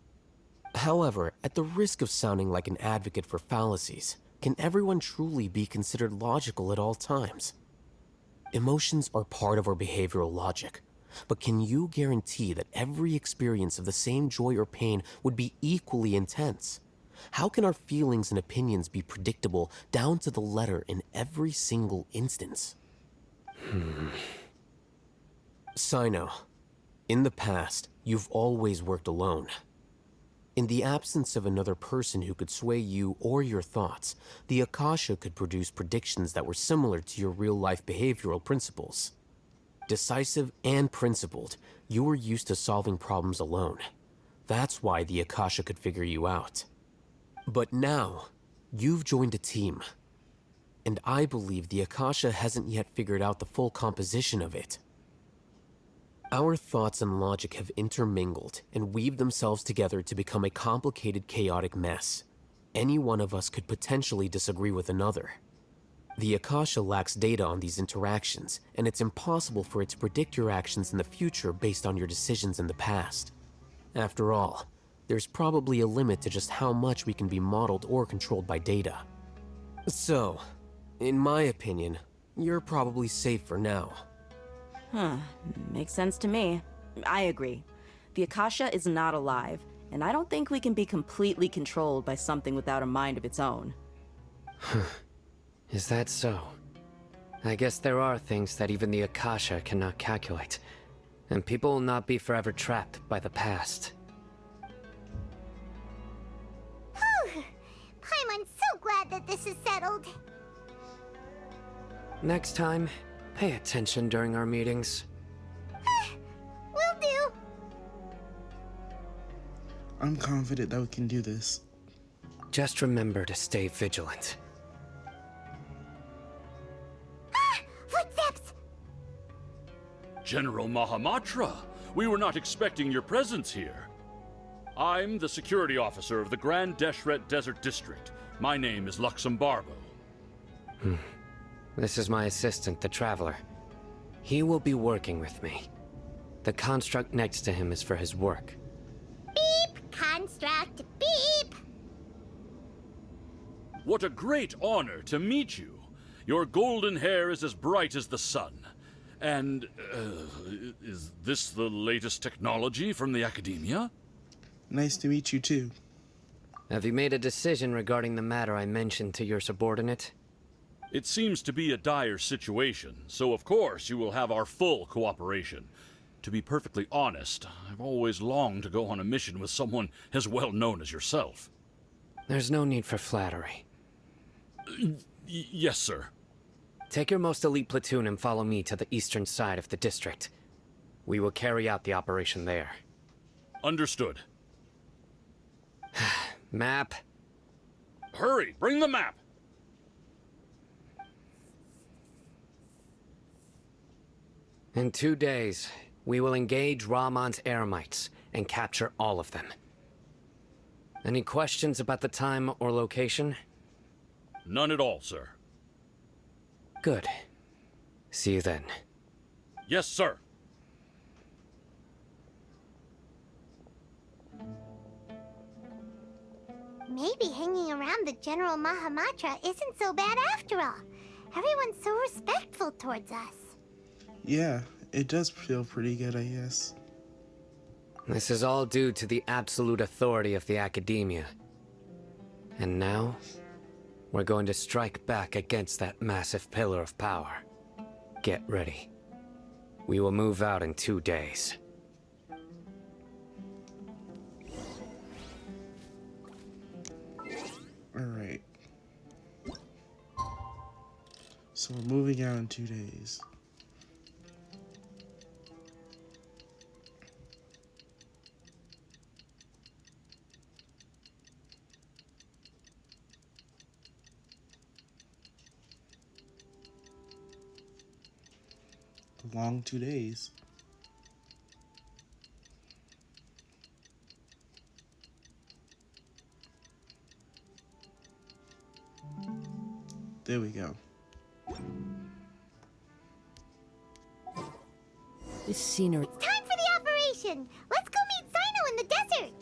[SPEAKER 3] However, at the risk of sounding like an advocate for fallacies, can everyone truly be considered logical at all times? Emotions are part of our behavioral logic, but can you guarantee that every experience of the same joy or pain would be equally intense? How can our feelings and opinions be predictable down to the letter in every single instance? Sino, in the past, you've always worked alone. In the absence of another person who could sway you or your thoughts, the Akasha could produce predictions that were similar to your real-life behavioral principles. Decisive and principled, you were used to solving problems alone. That's why the Akasha could figure you out. But now, you've joined a team. And I believe the Akasha hasn't yet figured out the full composition of it. Our thoughts and logic have intermingled and weaved themselves together to become a complicated, chaotic mess. Any one of us could potentially disagree with another. The Akasha lacks data on these interactions, and it's impossible for it to predict your actions in the future based on your decisions in the past. After all, there's probably a limit to just how much we can be modeled or controlled by data. So, in my opinion, you're probably safe for now.
[SPEAKER 7] Makes sense to me. I agree. The Akasha is not alive, and I don't think we can be completely controlled by something without a mind of its own.
[SPEAKER 10] Is that so? I guess there are things that even the Akasha cannot calculate, and people will not be forever trapped by the past.
[SPEAKER 4] Whew! Paimon's so glad that this is settled.
[SPEAKER 10] Next time, pay attention during our meetings.
[SPEAKER 4] Will do.
[SPEAKER 2] I'm confident that we can do this.
[SPEAKER 10] Just remember to stay vigilant.
[SPEAKER 4] Footsteps!
[SPEAKER 18] General Mahamatra, we were not expecting your presence here. I'm the security officer of the Grand Deshret Desert District. My name is Luxembarbo.
[SPEAKER 10] This is my assistant, the Traveler. He will be working with me. The construct next to him is for his work.
[SPEAKER 4] Beep! Construct, beep!
[SPEAKER 18] What a great honor to meet you. Your golden hair is as bright as the sun. And, is this the latest technology from the Academia?
[SPEAKER 2] Nice to meet you too.
[SPEAKER 10] Have you made a decision regarding the matter I mentioned to your subordinate?
[SPEAKER 18] It seems to be a dire situation, so of course you will have our full cooperation. To be perfectly honest, I've always longed to go on a mission with someone as well known as yourself.
[SPEAKER 10] There's no need for flattery.
[SPEAKER 18] Yes, sir.
[SPEAKER 10] Take your most elite platoon and follow me to the eastern side of the district. We will carry out the operation there.
[SPEAKER 18] Understood.
[SPEAKER 10] Map.
[SPEAKER 18] Hurry, bring the map!
[SPEAKER 10] In 2 days, we will engage Rahman's Eremites and capture all of them. Any questions about the time or location?
[SPEAKER 18] None at all, sir.
[SPEAKER 10] Good. See you then.
[SPEAKER 18] Yes, sir.
[SPEAKER 4] Maybe hanging around the General Mahamatra isn't so bad after all. Everyone's so respectful towards us.
[SPEAKER 2] Yeah, it does feel pretty good, I guess.
[SPEAKER 10] This is all due to the absolute authority of the Academia. And now, we're going to strike back against that massive pillar of power. Get ready. We will move out in 2 days.
[SPEAKER 2] Alright. So we're moving out in 2 days. Long 2 days. There we go.
[SPEAKER 1] This scenery.
[SPEAKER 4] It's time for the operation! Let's go meet Sino in the desert!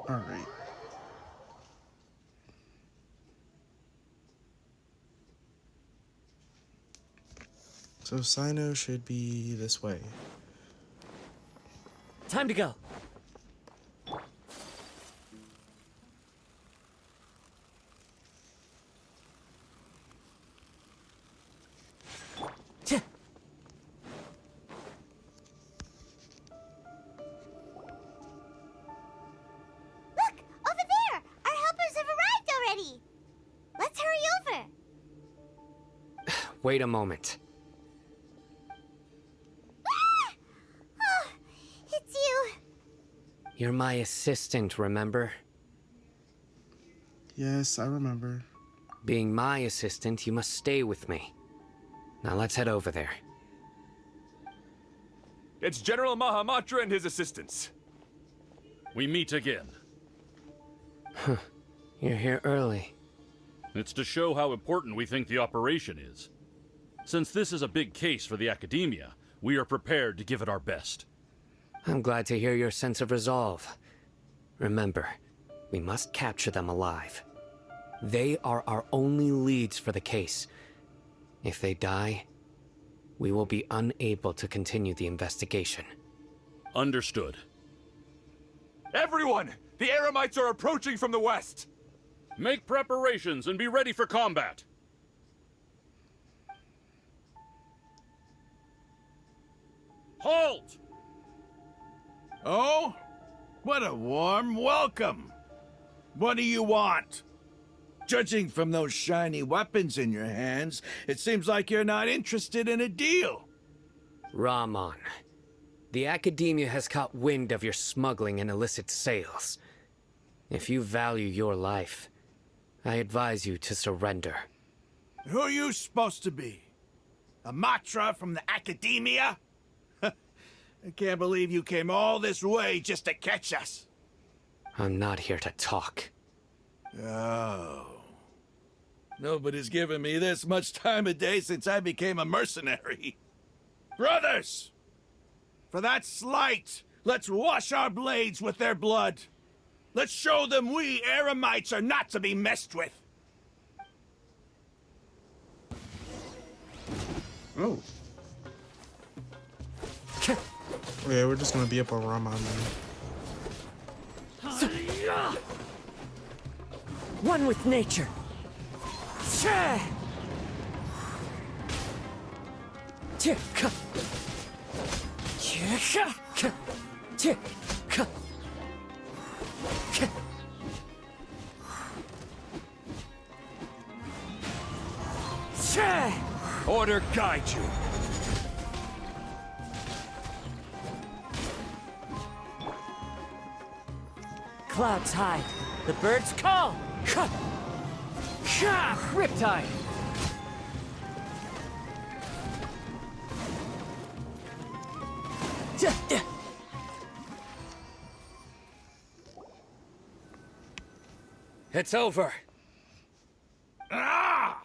[SPEAKER 2] Alright. So Sino should be this way.
[SPEAKER 10] Time to go. Wait a moment.
[SPEAKER 4] Ah! Oh, it's you.
[SPEAKER 10] You're my assistant, remember?
[SPEAKER 2] Yes, I remember.
[SPEAKER 10] Being my assistant, you must stay with me. Now let's head over there.
[SPEAKER 16] It's General Mahamatra and his assistants.
[SPEAKER 18] We meet again.
[SPEAKER 10] Huh. You're here early.
[SPEAKER 18] It's to show how important we think the operation is. Since this is a big case for the Academia, we are prepared to give it our best.
[SPEAKER 10] I'm glad to hear your sense of resolve. Remember, we must capture them alive. They are our only leads for the case. If they die, we will be unable to continue the investigation.
[SPEAKER 18] Understood.
[SPEAKER 16] Everyone! The Eremites are approaching from the west!
[SPEAKER 18] Make preparations and be ready for combat! Halt!
[SPEAKER 8] Oh? What a warm welcome! What do you want? Judging from those shiny weapons in your hands, it seems like you're not interested in a deal.
[SPEAKER 10] Rahman, the Academia has caught wind of your smuggling and illicit sales. If you value your life, I advise you to surrender.
[SPEAKER 8] Who are you supposed to be? A Matra from the Academia? I can't believe you came all this way just to catch us.
[SPEAKER 10] I'm not here to talk.
[SPEAKER 8] Oh. Nobody's given me this much time of day since I became a mercenary. Brothers! For that slight, let's wash our blades with their blood. Let's show them we Eremites are not to be messed with.
[SPEAKER 2] Oh. Yeah, we're just gonna be up on Rahman then.
[SPEAKER 1] One with nature.
[SPEAKER 8] Order guide you.
[SPEAKER 1] Clouds high. The birds call. Riptide.
[SPEAKER 10] It's over.
[SPEAKER 8] Ah!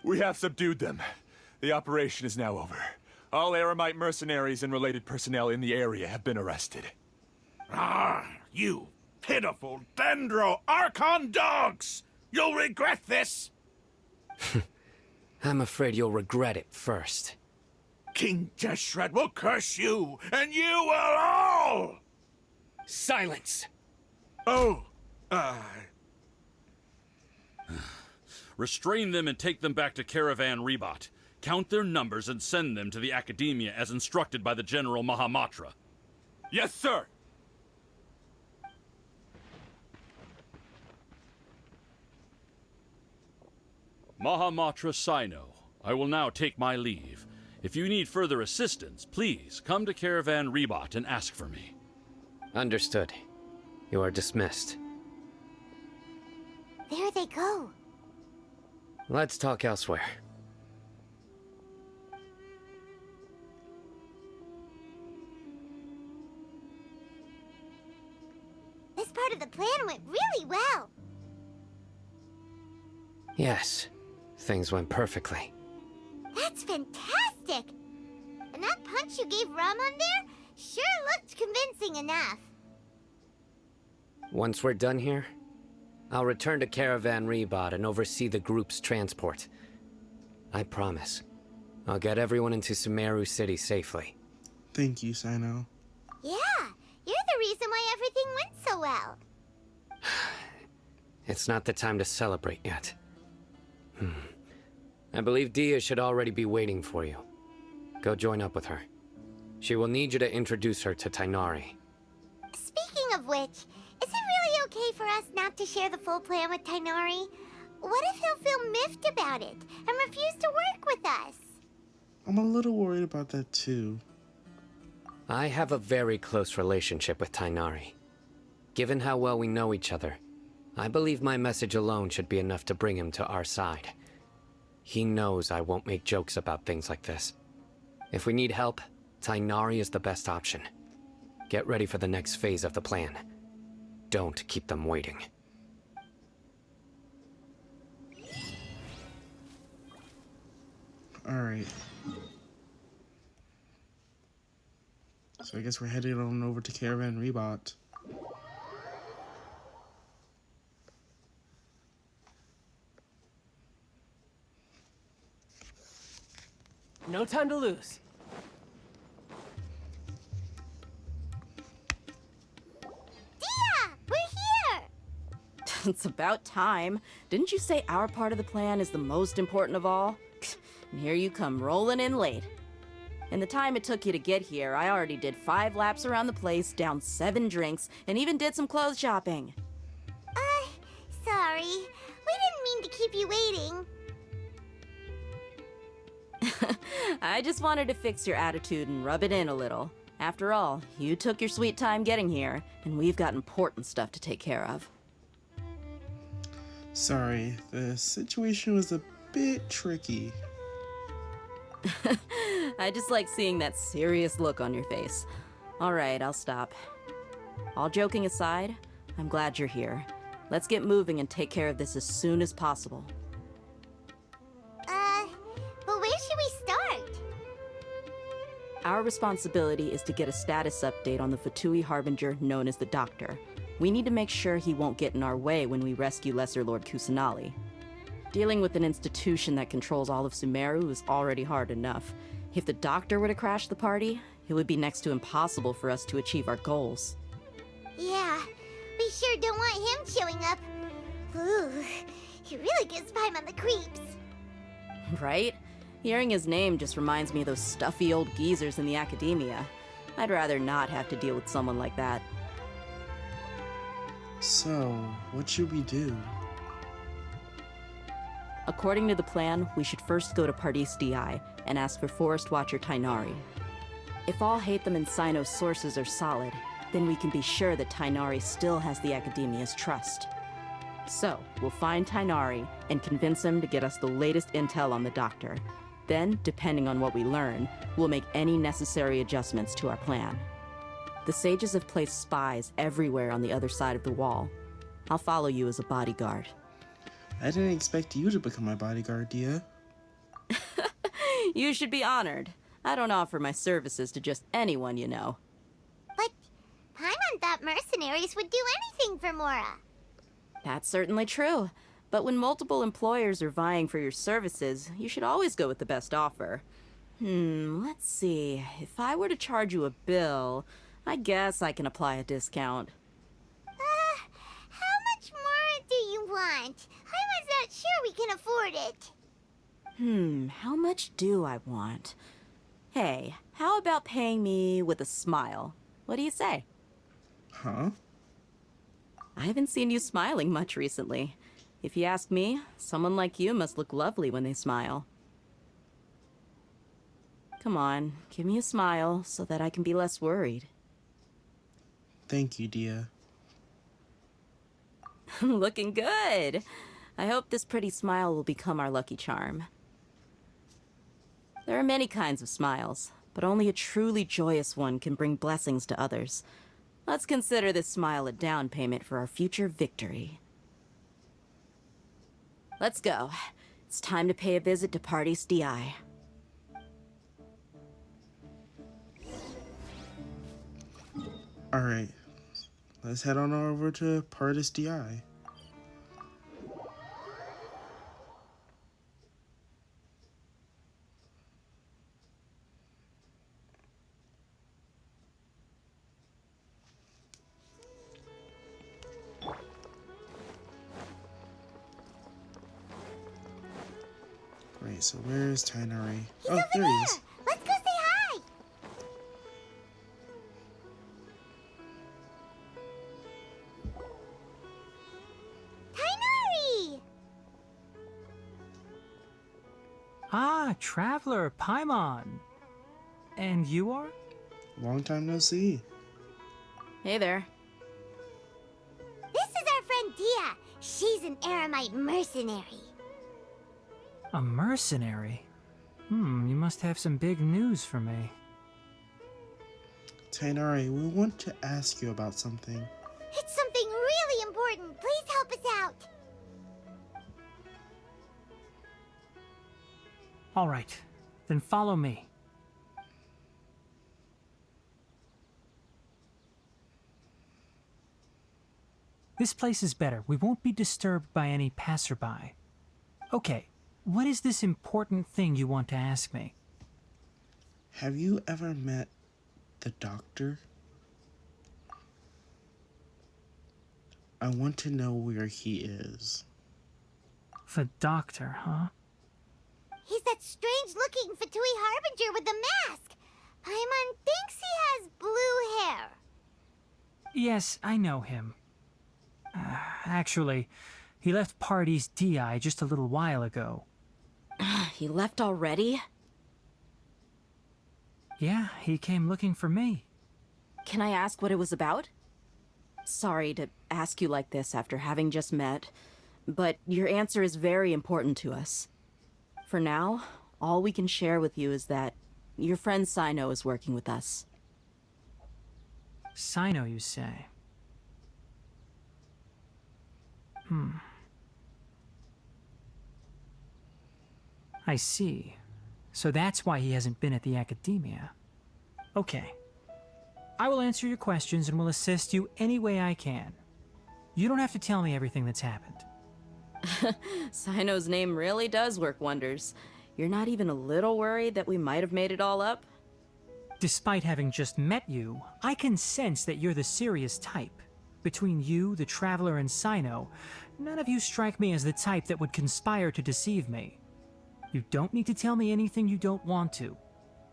[SPEAKER 16] We have subdued them. The operation is now over. All Eremite mercenaries and related personnel in the area have been arrested.
[SPEAKER 8] Ah, you pitiful Dendro Archon dogs! You'll regret this!
[SPEAKER 10] I'm afraid you'll regret it first.
[SPEAKER 8] King Deshret will curse you, and you will all!
[SPEAKER 10] Silence!
[SPEAKER 8] Oh,
[SPEAKER 18] Restrain them and take them back to Caravan Rebot. Count their numbers and send them to the Academia as instructed by the General Mahamatra.
[SPEAKER 16] Yes, sir!
[SPEAKER 18] Mahamatra Sino, I will now take my leave. If you need further assistance, please come to Caravan Rebot and ask for me.
[SPEAKER 10] Understood. You are dismissed.
[SPEAKER 4] There they go.
[SPEAKER 10] Let's talk elsewhere.
[SPEAKER 4] This part of the plan went really well.
[SPEAKER 10] Yes, things went perfectly.
[SPEAKER 4] That's fantastic! And that punch you gave Rahman there sure looked convincing enough.
[SPEAKER 10] Once we're done here, I'll return to Caravan Rebot and oversee the group's transport. I promise. I'll get everyone into Sumeru City safely.
[SPEAKER 2] Thank you, Sino.
[SPEAKER 4] Yeah, you're the reason why everything went so well.
[SPEAKER 10] It's not the time to celebrate yet. I believe Dia should already be waiting for you. Go join up with her. She will need you to introduce her to Tainari.
[SPEAKER 4] Speaking of which, is it really okay for us not to share the full plan with Tainari? What if he'll feel miffed about it and refuse to work with us?
[SPEAKER 2] I'm a little worried about that too.
[SPEAKER 10] I have a very close relationship with Tainari. Given how well we know each other, I believe my message alone should be enough to bring him to our side. He knows I won't make jokes about things like this. If we need help, Tainari is the best option. Get ready for the next phase of the plan. Don't keep them waiting.
[SPEAKER 2] Alright. So I guess we're headed on over to Caravan Rebot.
[SPEAKER 19] No time to lose.
[SPEAKER 4] Dia! We're here!
[SPEAKER 7] It's about time. Didn't you say our part of the plan is the most important of all? And here you come rolling in late. In the time it took you to get here, I already did 5 laps around the place, downed 7 drinks, and even did some clothes shopping.
[SPEAKER 4] Sorry. We didn't mean to keep you waiting.
[SPEAKER 7] I just wanted to fix your attitude and rub it in a little. After all, you took your sweet time getting here, and we've got important stuff to take care of.
[SPEAKER 2] Sorry, the situation was a bit tricky.
[SPEAKER 7] I just like seeing that serious look on your face. Alright, I'll stop. All joking aside, I'm glad you're here. Let's get moving and take care of this as soon as possible.
[SPEAKER 4] But where should we start?
[SPEAKER 7] Our responsibility is to get a status update on the Fatui Harbinger known as the Doctor. We need to make sure he won't get in our way when we rescue Lesser Lord Kusanali. Dealing with an institution that controls all of Sumeru is already hard enough. If the Doctor were to crash the party, it would be next to impossible for us to achieve our goals.
[SPEAKER 4] Yeah, we sure don't want him showing up. Ooh, he really gives Paimon the creeps.
[SPEAKER 7] Right? Hearing his name just reminds me of those stuffy old geezers in the academia. I'd rather not have to deal with someone like that.
[SPEAKER 2] So, what should we do?
[SPEAKER 7] According to the plan, we should first go to Pardis Di and ask for Forest Watcher Tainari. If all Hatham and Sino's sources are solid, then we can be sure that Tainari still has the Academia's trust. So, we'll find Tainari and convince him to get us the latest intel on the Doctor. Then, depending on what we learn, we'll make any necessary adjustments to our plan. The sages have placed spies everywhere on the other side of the wall. I'll follow you as a bodyguard.
[SPEAKER 2] I didn't expect you to become my bodyguard, Dia.
[SPEAKER 7] You should be honored. I don't offer my services to just anyone you know.
[SPEAKER 4] But Paimon thought mercenaries would do anything for Mora.
[SPEAKER 7] That's certainly true. But when multiple employers are vying for your services, you should always go with the best offer. Let's see. If I were to charge you a bill, I guess I can apply a discount.
[SPEAKER 4] How much more do you want? Paimon's not sure we can afford it.
[SPEAKER 7] How much do I want? Hey, how about paying me with a smile? What do you say?
[SPEAKER 2] Huh?
[SPEAKER 7] I haven't seen you smiling much recently. If you ask me, someone like you must look lovely when they smile. Come on, give me a smile so that I can be less worried.
[SPEAKER 2] Thank you, Dia.
[SPEAKER 7] Looking good. I hope this pretty smile will become our lucky charm. There are many kinds of smiles, but only a truly joyous one can bring blessings to others. Let's consider this smile a down payment for our future victory. Let's go. It's time to pay a visit to Pardis Di.
[SPEAKER 2] Alright, let's head on over to Pardis Di. Right, so where's Tainari? Oh, there he is.
[SPEAKER 4] Let's go say hi! Tainari!
[SPEAKER 13] Traveler Paimon. And you are?
[SPEAKER 2] Long time no see.
[SPEAKER 7] Hey there.
[SPEAKER 4] This is our friend Dia. She's an Aramite mercenary.
[SPEAKER 13] A mercenary? You must have some big news for me.
[SPEAKER 2] Tainari, we want to ask you about something.
[SPEAKER 4] It's something really important. Please help us out.
[SPEAKER 13] All right, then follow me. This place is better. We won't be disturbed by any passerby. Okay, what is this important thing you want to ask me?
[SPEAKER 2] Have you ever met the doctor? I want to know where he is.
[SPEAKER 13] The doctor, huh?
[SPEAKER 4] He's that strange-looking Fatui Harbinger with the mask. Paimon thinks he has blue hair.
[SPEAKER 13] Yes, I know him. Actually, he left Party's DI just a little while ago.
[SPEAKER 7] He left already?
[SPEAKER 13] Yeah, he came looking for me.
[SPEAKER 7] Can I ask what it was about? Sorry to ask you like this after having just met, but your answer is very important to us. For now, all we can share with you is that your friend Sino is working with us.
[SPEAKER 13] Sino, you say? I see. So that's why he hasn't been at the academia. Okay. I will answer your questions and will assist you any way I can. You don't have to tell me everything that's happened.
[SPEAKER 7] Sino's name really does work wonders. You're not even a little worried that we might have made it all up?
[SPEAKER 13] Despite having just met you, I can sense that you're the serious type. Between you, the Traveler, and Sino, none of you strike me as the type that would conspire to deceive me. You don't need to tell me anything you don't want to.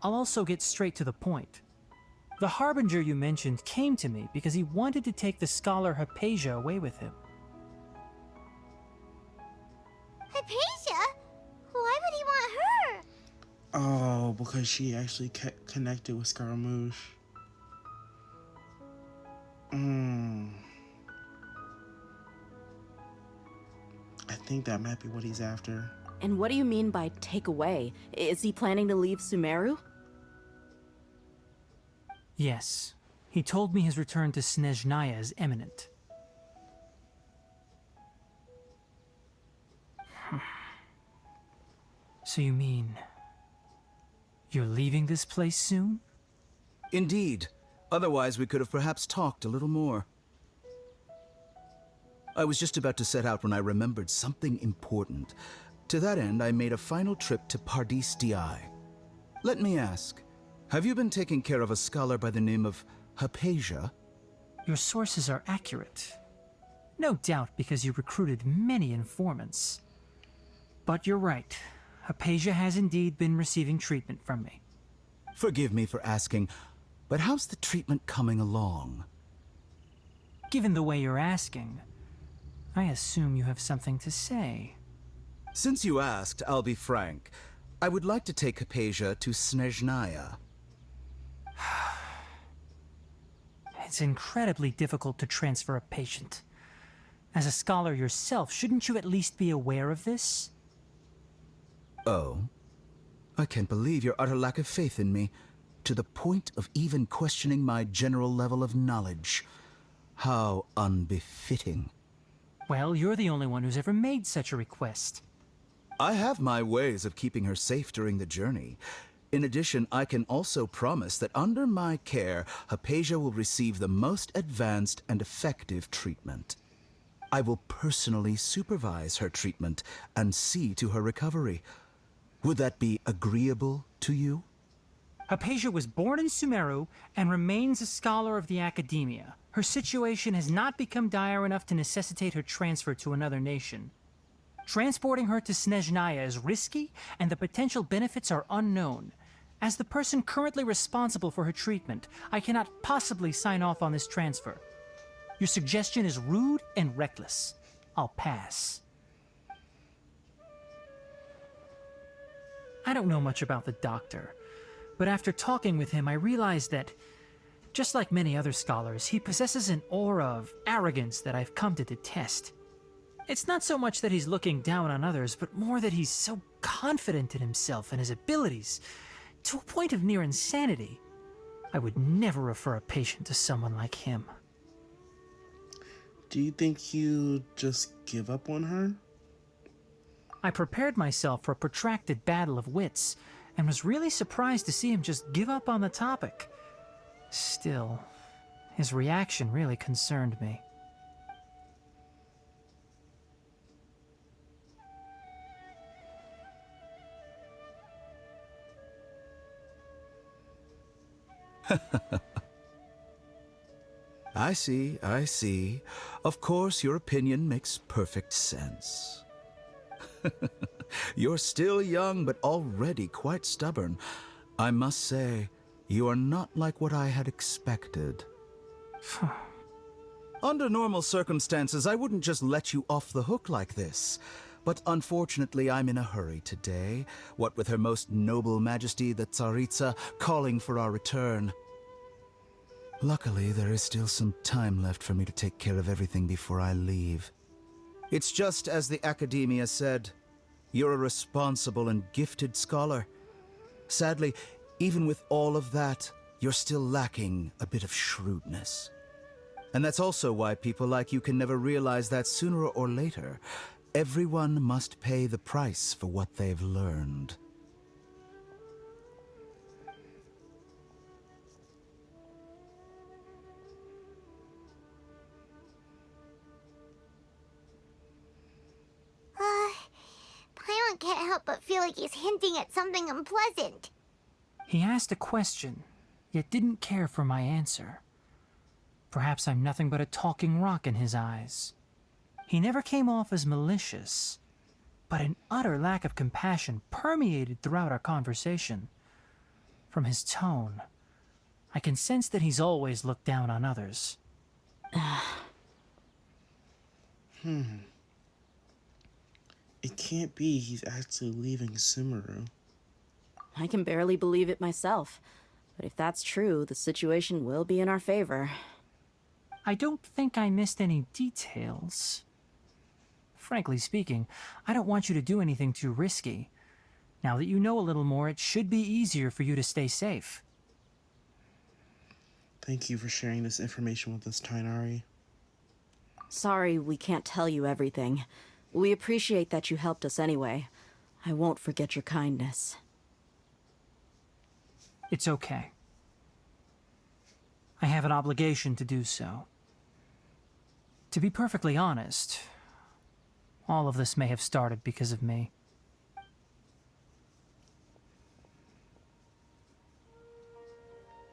[SPEAKER 13] I'll also get straight to the point. The Harbinger you mentioned came to me because he wanted to take the scholar Hypatia away with him.
[SPEAKER 4] Hypatia? Why would he want her?
[SPEAKER 2] Oh, because she actually connected with Scaramouche. I think that might be what he's after.
[SPEAKER 7] And what do you mean by take away? Is he planning to leave Sumeru?
[SPEAKER 13] Yes. He told me his return to Snezhnaya is imminent. So you mean... you're leaving this place soon?
[SPEAKER 20] Indeed. Otherwise, we could have perhaps talked a little more. I was just about to set out when I remembered something important. To that end, I made a final trip to Pardis Di. Let me ask, have you been taking care of a scholar by the name of Hypatia?
[SPEAKER 13] Your sources are accurate. No doubt because you recruited many informants. But you're right. Hypatia has indeed been receiving treatment from me.
[SPEAKER 20] Forgive me for asking, but how's the treatment coming along?
[SPEAKER 13] Given the way you're asking, I assume you have something to say.
[SPEAKER 20] Since you asked, I'll be frank. I would like to take Hypatia to Snezhnaya.
[SPEAKER 13] It's incredibly difficult to transfer a patient. As a scholar yourself, shouldn't you at least be aware of this?
[SPEAKER 20] Oh? I can't believe your utter lack of faith in me, to the point of even questioning my general level of knowledge. How unbefitting.
[SPEAKER 13] Well, you're the only one who's ever made such a request.
[SPEAKER 20] I have my ways of keeping her safe during the journey. In addition, I can also promise that under my care, Hypatia will receive the most advanced and effective treatment. I will personally supervise her treatment and see to her recovery. Would that be agreeable to you?
[SPEAKER 13] Hypatia was born in Sumeru and remains a scholar of the academia. Her situation has not become dire enough to necessitate her transfer to another nation. Transporting her to Snezhnaya is risky, and the potential benefits are unknown. As the person currently responsible for her treatment, I cannot possibly sign off on this transfer. Your suggestion is rude and reckless. I'll pass. I don't know much about the doctor, but after talking with him, I realized that, just like many other scholars, he possesses an aura of arrogance that I've come to detest. It's not so much that he's looking down on others, but more that he's so confident in himself and his abilities, to a point of near insanity. I would never refer a patient to someone like him.
[SPEAKER 2] Do you think you just give up on her?
[SPEAKER 13] I prepared myself for a protracted battle of wits, and was really surprised to see him just give up on the topic. Still, his reaction really concerned me.
[SPEAKER 20] I see, I see. Of course, your opinion makes perfect sense. You're still young, but already quite stubborn. I must say, you are not like what I had expected. Under normal circumstances, I wouldn't just let you off the hook like this. But unfortunately, I'm in a hurry today, what with Her Most Noble Majesty the Tsaritsa calling for our return. Luckily, there is still some time left for me to take care of everything before I leave. It's just as the Academia said, you're a responsible and gifted scholar. Sadly, even with all of that, you're still lacking a bit of shrewdness. And that's also why people like you can never realize that sooner or later, everyone must pay the price for what they've learned.
[SPEAKER 4] Paimon can't help but feel like he's hinting at something unpleasant.
[SPEAKER 13] He asked a question, yet didn't care for my answer. Perhaps I'm nothing but a talking rock in his eyes. He never came off as malicious, but an utter lack of compassion permeated throughout our conversation. From his tone, I can sense that he's always looked down on others.
[SPEAKER 2] It can't be he's actually leaving Sumeru.
[SPEAKER 7] I can barely believe it myself. But if that's true, the situation will be in our favor.
[SPEAKER 13] I don't think I missed any details. Frankly speaking, I don't want you to do anything too risky. Now that you know a little more, it should be easier for you to stay safe.
[SPEAKER 2] Thank you for sharing this information with us, Tighnari.
[SPEAKER 7] Sorry we can't tell you everything. We appreciate that you helped us anyway. I won't forget your kindness.
[SPEAKER 13] It's okay. I have an obligation to do so. To be perfectly honest, all of this may have started because of me.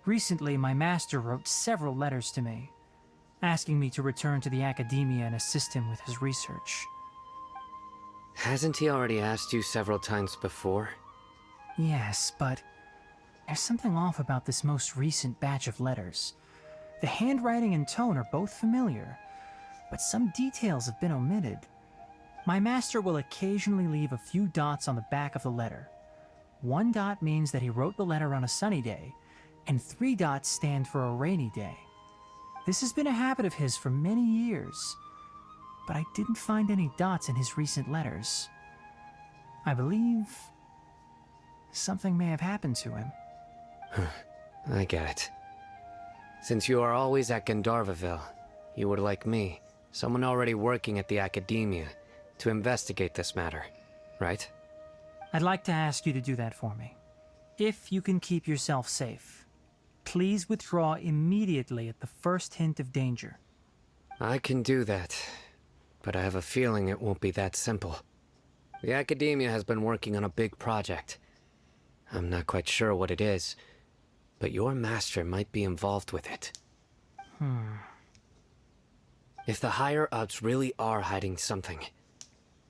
[SPEAKER 13] Recently, my master wrote several letters to me, asking me to return to the Academia and assist him with his research.
[SPEAKER 10] Hasn't he already asked you several times before?
[SPEAKER 13] Yes, but there's something off about this most recent batch of letters. The handwriting and tone are both familiar, but some details have been omitted. My master will occasionally leave a few dots on the back of the letter. 1 dot means that he wrote the letter on a sunny day, and 3 dots stand for a rainy day. This has been a habit of his for many years, but I didn't find any dots in his recent letters. I believe something may have happened to him.
[SPEAKER 10] I get it. Since you are always at Gandharvaville, you would like me, someone already working at the Academia, to investigate this matter, right?
[SPEAKER 13] I'd like to ask you to do that for me. If you can keep yourself safe, please withdraw immediately at the first hint of danger.
[SPEAKER 10] I can do that, but I have a feeling it won't be that simple. The Academia has been working on a big project. I'm not quite sure what it is, but your master might be involved with it. If the higher-ups really are hiding something,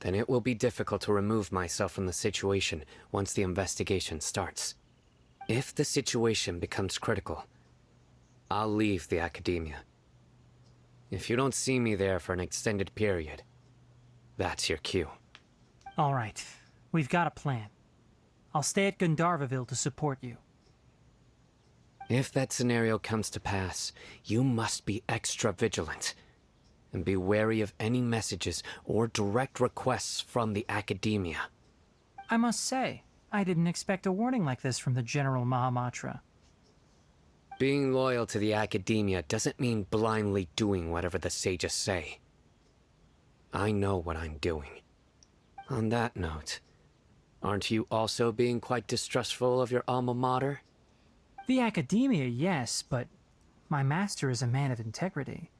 [SPEAKER 10] then it will be difficult to remove myself from the situation once the investigation starts. If the situation becomes critical, I'll leave the Academia. If you don't see me there for an extended period, that's your cue.
[SPEAKER 13] All right, we've got a plan. I'll stay at Gandharvaville to support you.
[SPEAKER 10] If that scenario comes to pass, you must be extra vigilant. And be wary of any messages or direct requests from the Academia.
[SPEAKER 13] I must say, I didn't expect a warning like this from the General Mahamatra.
[SPEAKER 10] Being loyal to the Academia doesn't mean blindly doing whatever the sages say. I know what I'm doing. On that note, aren't you also being quite distrustful of your alma mater?
[SPEAKER 13] The Academia, yes, but my master is a man of integrity.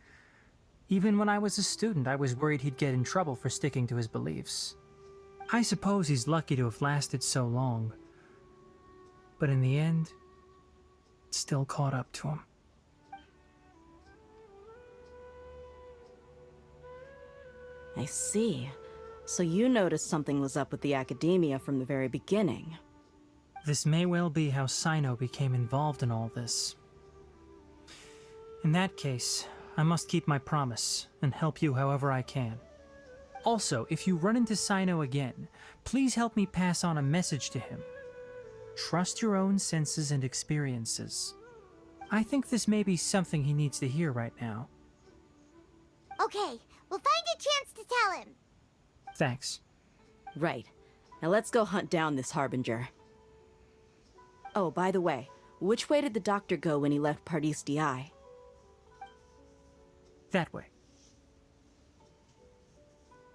[SPEAKER 13] Even when I was a student, I was worried he'd get in trouble for sticking to his beliefs. I suppose he's lucky to have lasted so long. But in the end, it still caught up to him.
[SPEAKER 7] I see. So you noticed something was up with the Academia from the very beginning.
[SPEAKER 13] This may well be how Sino became involved in all this. In that case, I must keep my promise and help you however I can. Also, if you run into Sino again, please help me pass on a message to him. Trust your own senses and experiences. I think this may be something he needs to hear right now.
[SPEAKER 4] Okay, we'll find a chance to tell him.
[SPEAKER 13] Thanks.
[SPEAKER 7] Right. Now let's go hunt down this Harbinger. Oh, by the way, which way did the doctor go when he left Pardis Di?
[SPEAKER 13] That way.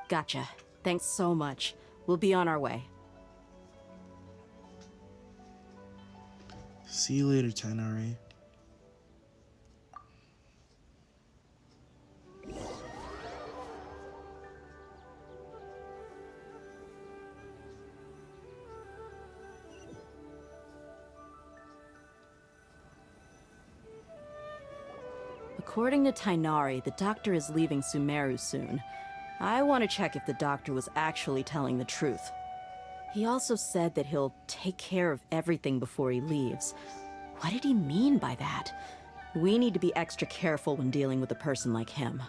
[SPEAKER 7] Gotcha. Thanks so much. We'll be on our way.
[SPEAKER 2] See you later, Tighnari.
[SPEAKER 7] According to Tighnari, the doctor is leaving Sumeru soon. I want to check if the doctor was actually telling the truth. He also said that he'll take care of everything before he leaves. What did he mean by that? We need to be extra careful when dealing with a person like him.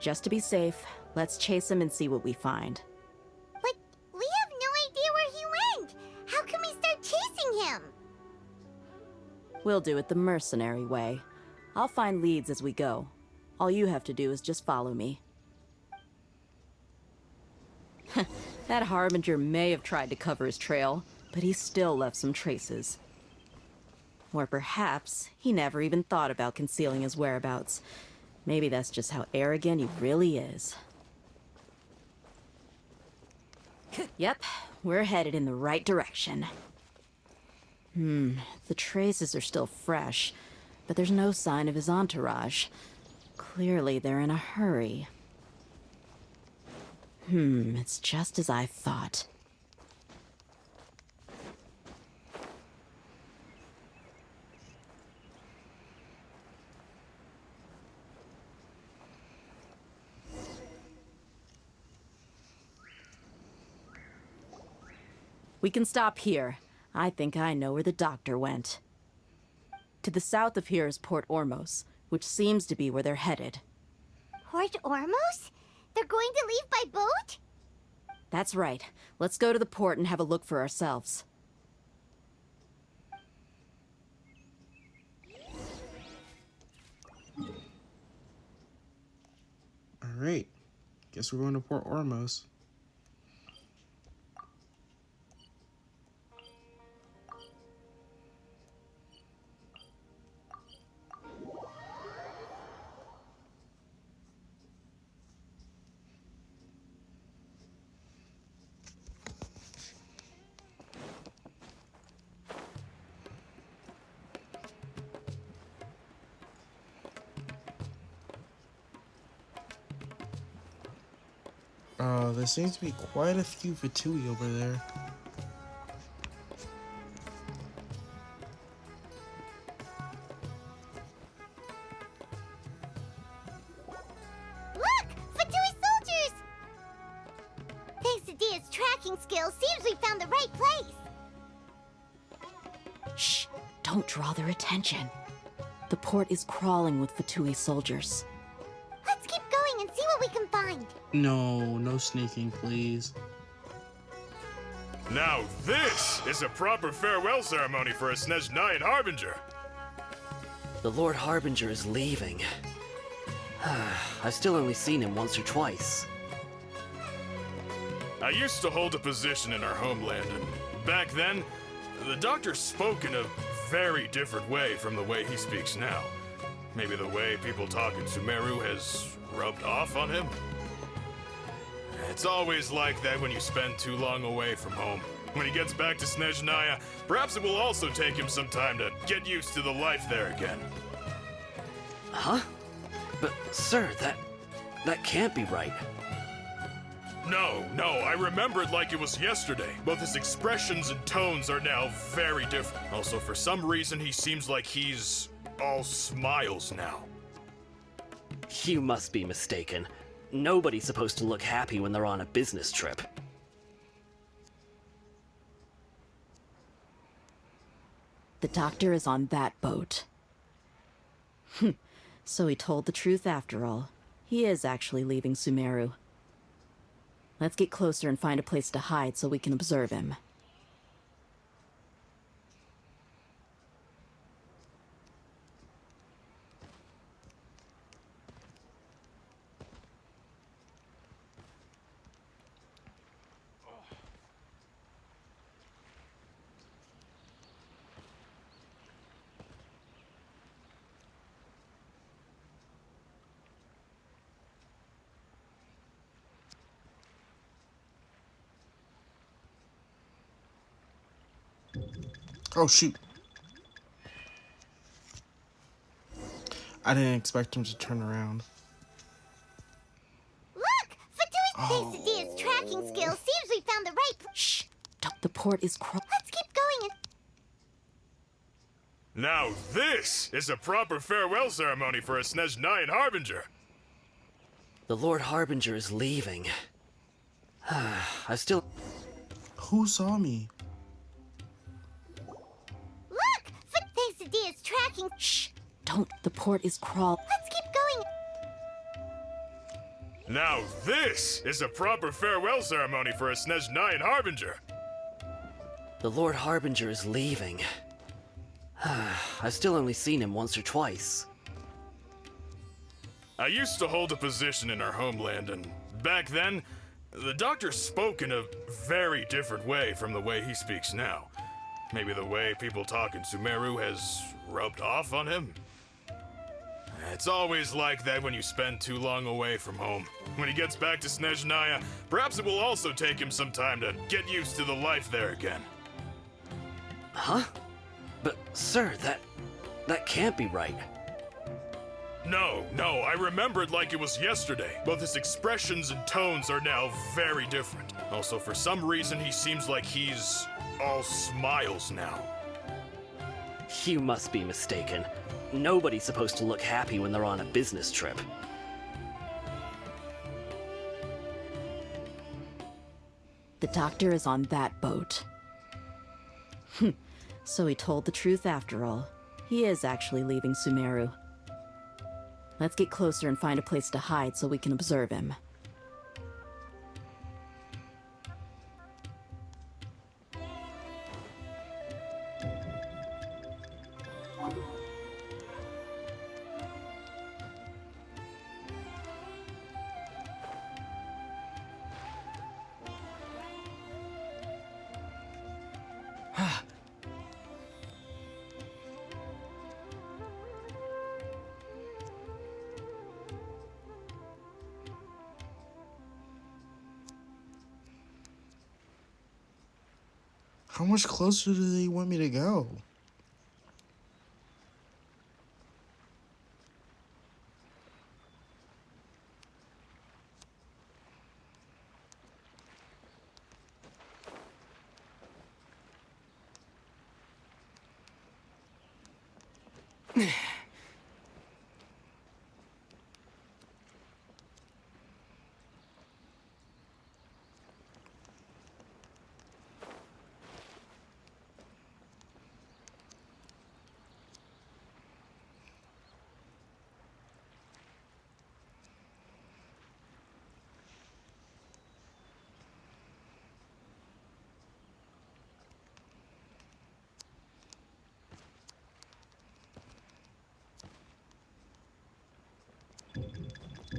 [SPEAKER 7] Just to be safe, let's chase him and see what we find.
[SPEAKER 4] But we have no idea where he went! How can we start chasing him?
[SPEAKER 7] We'll do it the mercenary way. I'll find leads as we go. All you have to do is just follow me. That Harbinger may have tried to cover his trail, but he still left some traces. Or perhaps he never even thought about concealing his whereabouts. Maybe that's just how arrogant he really is. Yep, we're headed in the right direction. The traces are still fresh, but there's no sign of his entourage. Clearly they're in a hurry. It's just as I thought. We can stop here. I think I know where the doctor went. To the south of here is Port Ormos, which seems to be where they're headed.
[SPEAKER 4] Port Ormos? They're going to leave by boat?
[SPEAKER 7] That's right. Let's go to the port and have a look for ourselves.
[SPEAKER 2] Alright. Guess we're going to Port Ormos. There seems to be quite a few Fatui over there.
[SPEAKER 4] Look! Fatui soldiers! Thanks to Dia's tracking skills, seems we found the right place.
[SPEAKER 7] Shh! Don't draw their attention. The port is crawling with Fatui soldiers.
[SPEAKER 4] Let's keep going and see what we can find.
[SPEAKER 2] No sneaking, please.
[SPEAKER 21] Now this is a proper farewell ceremony for a Snezhnayan Harbinger.
[SPEAKER 22] The Lord Harbinger is leaving. I've still only seen him once or twice.
[SPEAKER 21] I used to hold a position in our homeland, and back then, the doctor spoke in a very different way from the way he speaks now. Maybe the way people talk in Sumeru has rubbed off on him? It's always like that when you spend too long away from home. When he gets back to Snezhnaya, perhaps it will also take him some time to get used to the life there again.
[SPEAKER 22] Huh? But, sir, that can't be right.
[SPEAKER 21] No, I remember it like it was yesterday. Both his expressions and tones are now very different. Also, for some reason, he seems like he's all smiles now.
[SPEAKER 22] You must be mistaken. Nobody's supposed to look happy when they're on a business trip.
[SPEAKER 7] The doctor is on that boat. So he told the truth after all. He is actually leaving Sumeru. Let's get closer and find a place to hide so we can observe him.
[SPEAKER 2] Oh, shoot. I didn't expect him to turn around.
[SPEAKER 4] Look! Fatui's quesadillas tracking skill seems we found the right
[SPEAKER 7] Shh! The port is
[SPEAKER 4] Let's keep going and...
[SPEAKER 21] Now this is a proper farewell ceremony for a Snezhnayan Harbinger.
[SPEAKER 22] The Lord Harbinger is leaving. I still...
[SPEAKER 2] Who saw me?
[SPEAKER 4] Look! Quesadillas tracking...
[SPEAKER 7] Shh! Don't. The port is crawl...
[SPEAKER 4] Let's keep going.
[SPEAKER 21] Now this is a proper farewell ceremony for a Snezhnayan Harbinger.
[SPEAKER 22] The Lord Harbinger is leaving. I've still only seen him once or twice.
[SPEAKER 21] I used to hold a position in our homeland, and back then, the doctor spoke in a very different way from the way he speaks now. Maybe the way people talk in Sumeru has rubbed off on him? It's always like that when you spend too long away from home. When he gets back to Snezhnaya, perhaps it will also take him some time to get used to the life there again.
[SPEAKER 22] Huh? But, sir, that can't be right.
[SPEAKER 21] No, I remember it like it was yesterday. Both his expressions and tones are now very different. Also, for some reason, he seems like he's all smiles now.
[SPEAKER 22] You must be mistaken. Nobody's supposed to look happy when they're on a business trip.
[SPEAKER 7] The doctor is on that boat. So he told the truth after all. He is actually leaving Sumeru. Let's get closer and find a place to hide so we can observe him.
[SPEAKER 2] How much closer do they want me to go?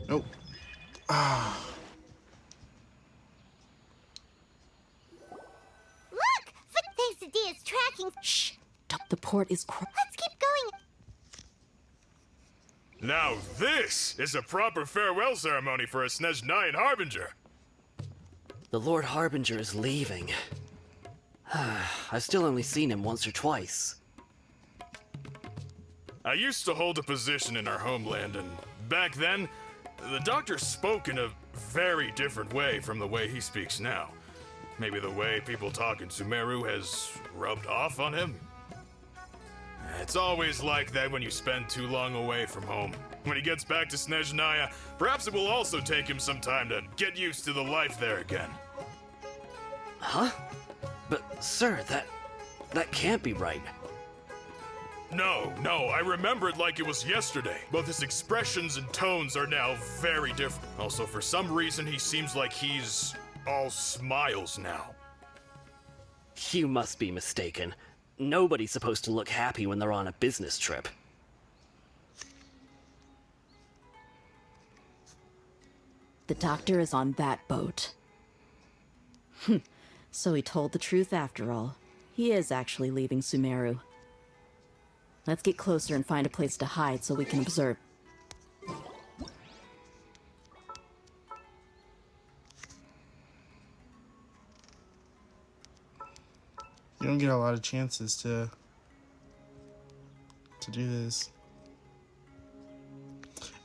[SPEAKER 2] Nope. Ah.
[SPEAKER 4] Look! Quesadilla's tracking.
[SPEAKER 7] Shh! The port is
[SPEAKER 4] Let's keep going.
[SPEAKER 21] Now this is a proper farewell ceremony for a Snezhnayan Harbinger.
[SPEAKER 22] The Lord Harbinger is leaving. I've still only seen him once or twice.
[SPEAKER 21] I used to hold a position in our homeland, and back then, the doctor spoke in a very different way from the way he speaks now. Maybe the way people talk in Sumeru has rubbed off on him? It's always like that when you spend too long away from home. When he gets back to Snezhnaya, perhaps it will also take him some time to get used to the life there again.
[SPEAKER 22] Huh? But, sir, that can't be right.
[SPEAKER 21] No, I remember it like it was yesterday. Both his expressions and tones are now very different. Also, for some reason, he seems like he's all smiles now.
[SPEAKER 22] You must be mistaken. Nobody's supposed to look happy when they're on a business trip.
[SPEAKER 7] The doctor is on that boat. So he told the truth after all. He is actually leaving Sumeru. Let's get closer and find a place to hide so we can observe.
[SPEAKER 2] You don't get a lot of chances to do this.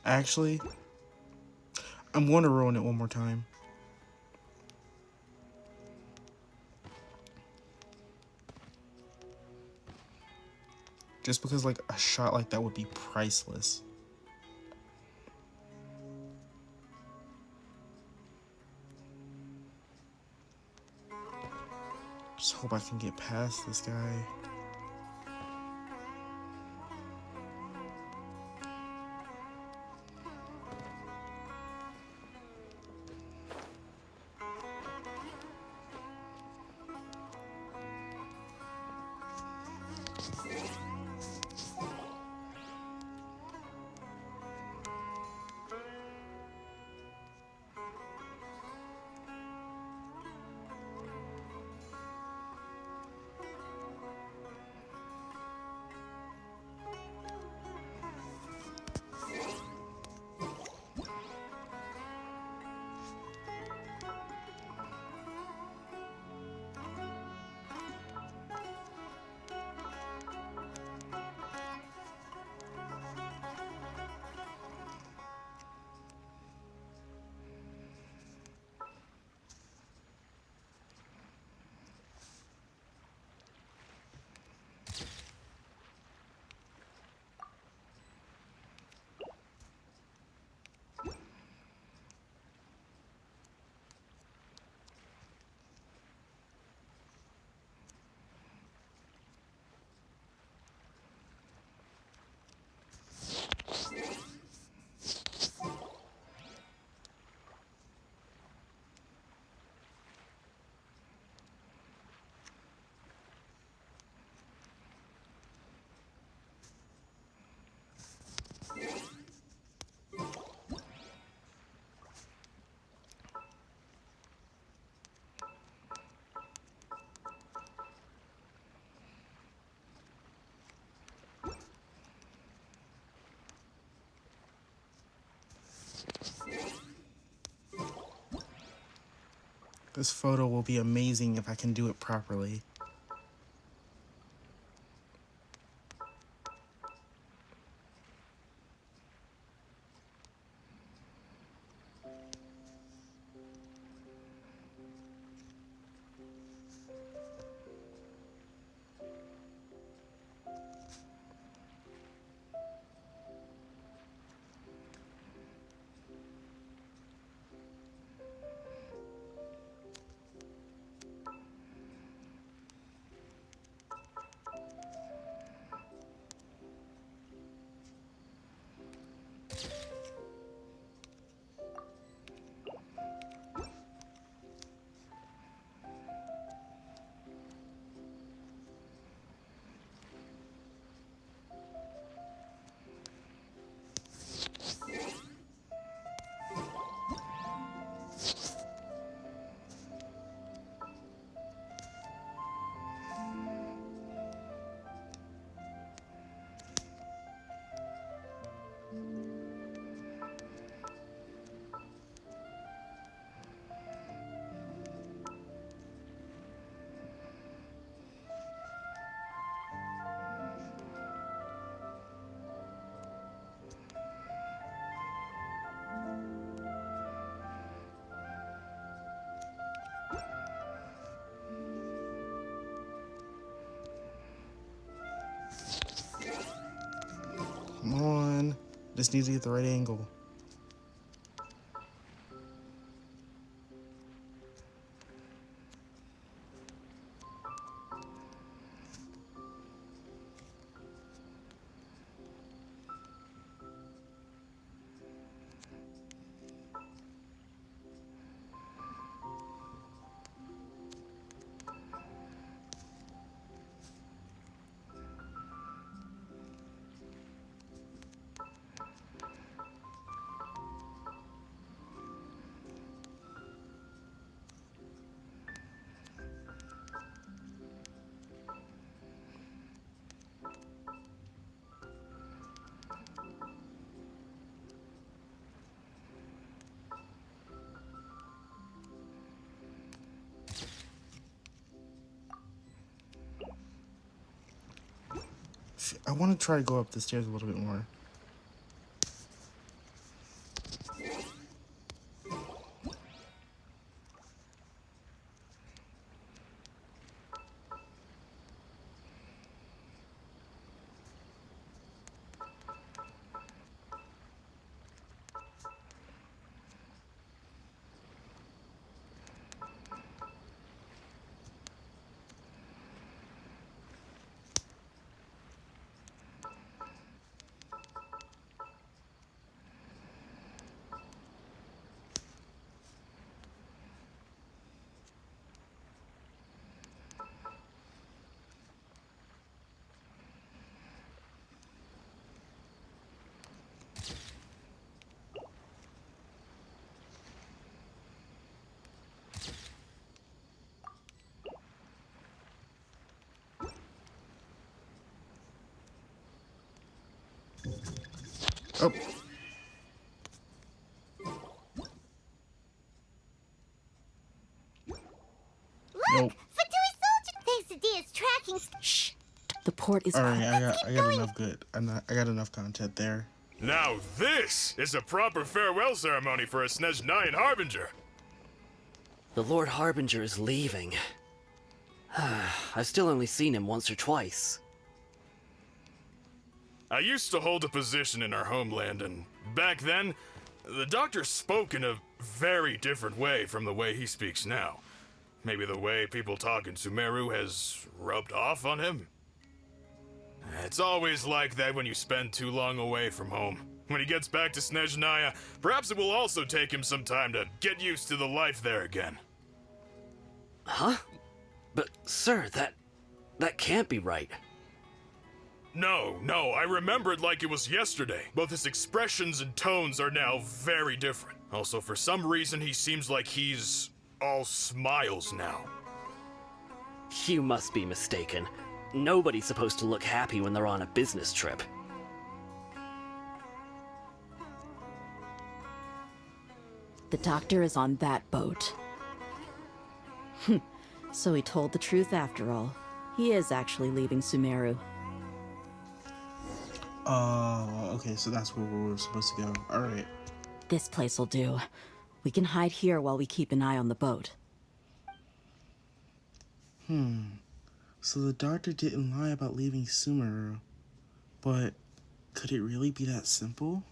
[SPEAKER 2] Actually, I'm going to ruin it one more time. Just because, like, a shot like that would be priceless. Just hope I can get past this guy. This photo will be amazing if I can do it properly. Come on. Just need to get the right angle. I want to try to go up the stairs a little bit more. Oh.
[SPEAKER 4] Look! Fatui soldier! Quesadilla's tracking...
[SPEAKER 7] Shh! The port is...
[SPEAKER 2] Alright, I got enough good. I got enough content there.
[SPEAKER 21] Now this is a proper farewell ceremony for a Snezhnayan Harbinger.
[SPEAKER 22] The Lord Harbinger is leaving. I've still only seen him once or twice.
[SPEAKER 21] I used to hold a position in our homeland, and back then, the doctor spoke in a very different way from the way he speaks now. Maybe the way people talk in Sumeru has rubbed off on him? It's always like that when you spend too long away from home. When he gets back to Snezhnaya, perhaps it will also take him some time to get used to the life there again.
[SPEAKER 22] Huh? But, sir, that can't be right.
[SPEAKER 21] No, I remember it like it was yesterday. Both his expressions and tones are now very different. Also, for some reason, he seems like he's all smiles now.
[SPEAKER 22] You must be mistaken. Nobody's supposed to look happy when they're on a business trip.
[SPEAKER 7] The doctor is on that boat. So he told the truth after all. He is actually leaving Sumeru.
[SPEAKER 2] Okay, so that's where we're supposed to go. Alright.
[SPEAKER 7] This place will do. We can hide here while we keep an eye on the boat.
[SPEAKER 2] So the doctor didn't lie about leaving Sumeru. But could it really be that simple?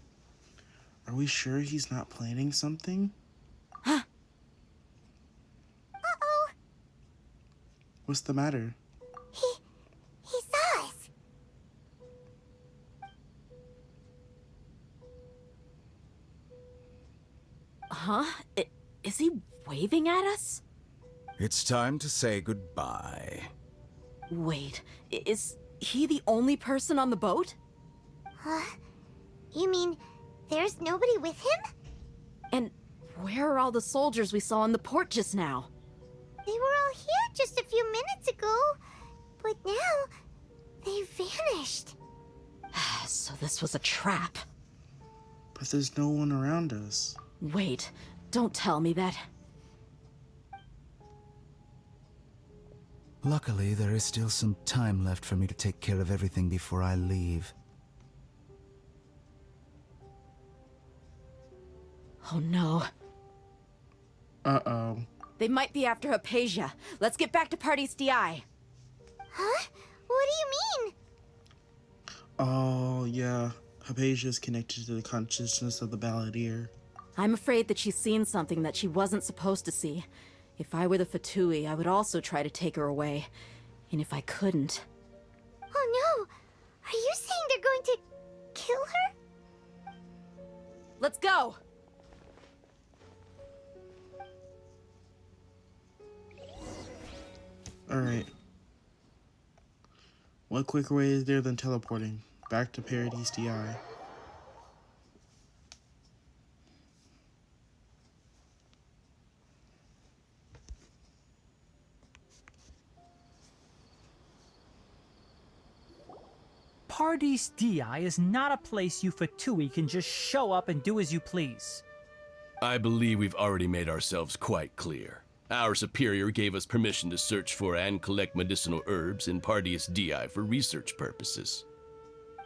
[SPEAKER 2] Are we sure he's not planning something?
[SPEAKER 4] Uh-oh.
[SPEAKER 2] What's the matter?
[SPEAKER 4] He saw us.
[SPEAKER 7] Huh? Is he waving at us?
[SPEAKER 20] It's time to say goodbye.
[SPEAKER 7] Wait, is he the only person on the boat?
[SPEAKER 4] Huh? You mean there's nobody with him?
[SPEAKER 7] And where are all the soldiers we saw in the port just now?
[SPEAKER 4] They were all here just a few minutes ago, but now they vanished.
[SPEAKER 7] So this was a trap.
[SPEAKER 2] But there's no one around us.
[SPEAKER 7] Wait, don't tell me that.
[SPEAKER 20] Luckily, there is still some time left for me to take care of everything before I leave.
[SPEAKER 7] Oh no.
[SPEAKER 2] Uh-oh.
[SPEAKER 7] They might be after Hypatia. Let's get back to Party's DI.
[SPEAKER 4] Huh? What do you mean?
[SPEAKER 2] Oh, yeah. Hypatia is connected to the consciousness of the Balladeer.
[SPEAKER 7] I'm afraid that she's seen something that she wasn't supposed to see. If I were the Fatui, I would also try to take her away. And if I couldn't...
[SPEAKER 4] Oh no! Are you saying they're going to kill her?
[SPEAKER 7] Let's go!
[SPEAKER 2] Alright. What quicker way is there than teleporting? Back to Paradise DI.
[SPEAKER 13] Paradise DI is not a place you Fatui can just show up and do as you please.
[SPEAKER 6] I believe we've already made ourselves quite clear. Our superior gave us permission to search for and collect medicinal herbs in Paradise DI for research purposes.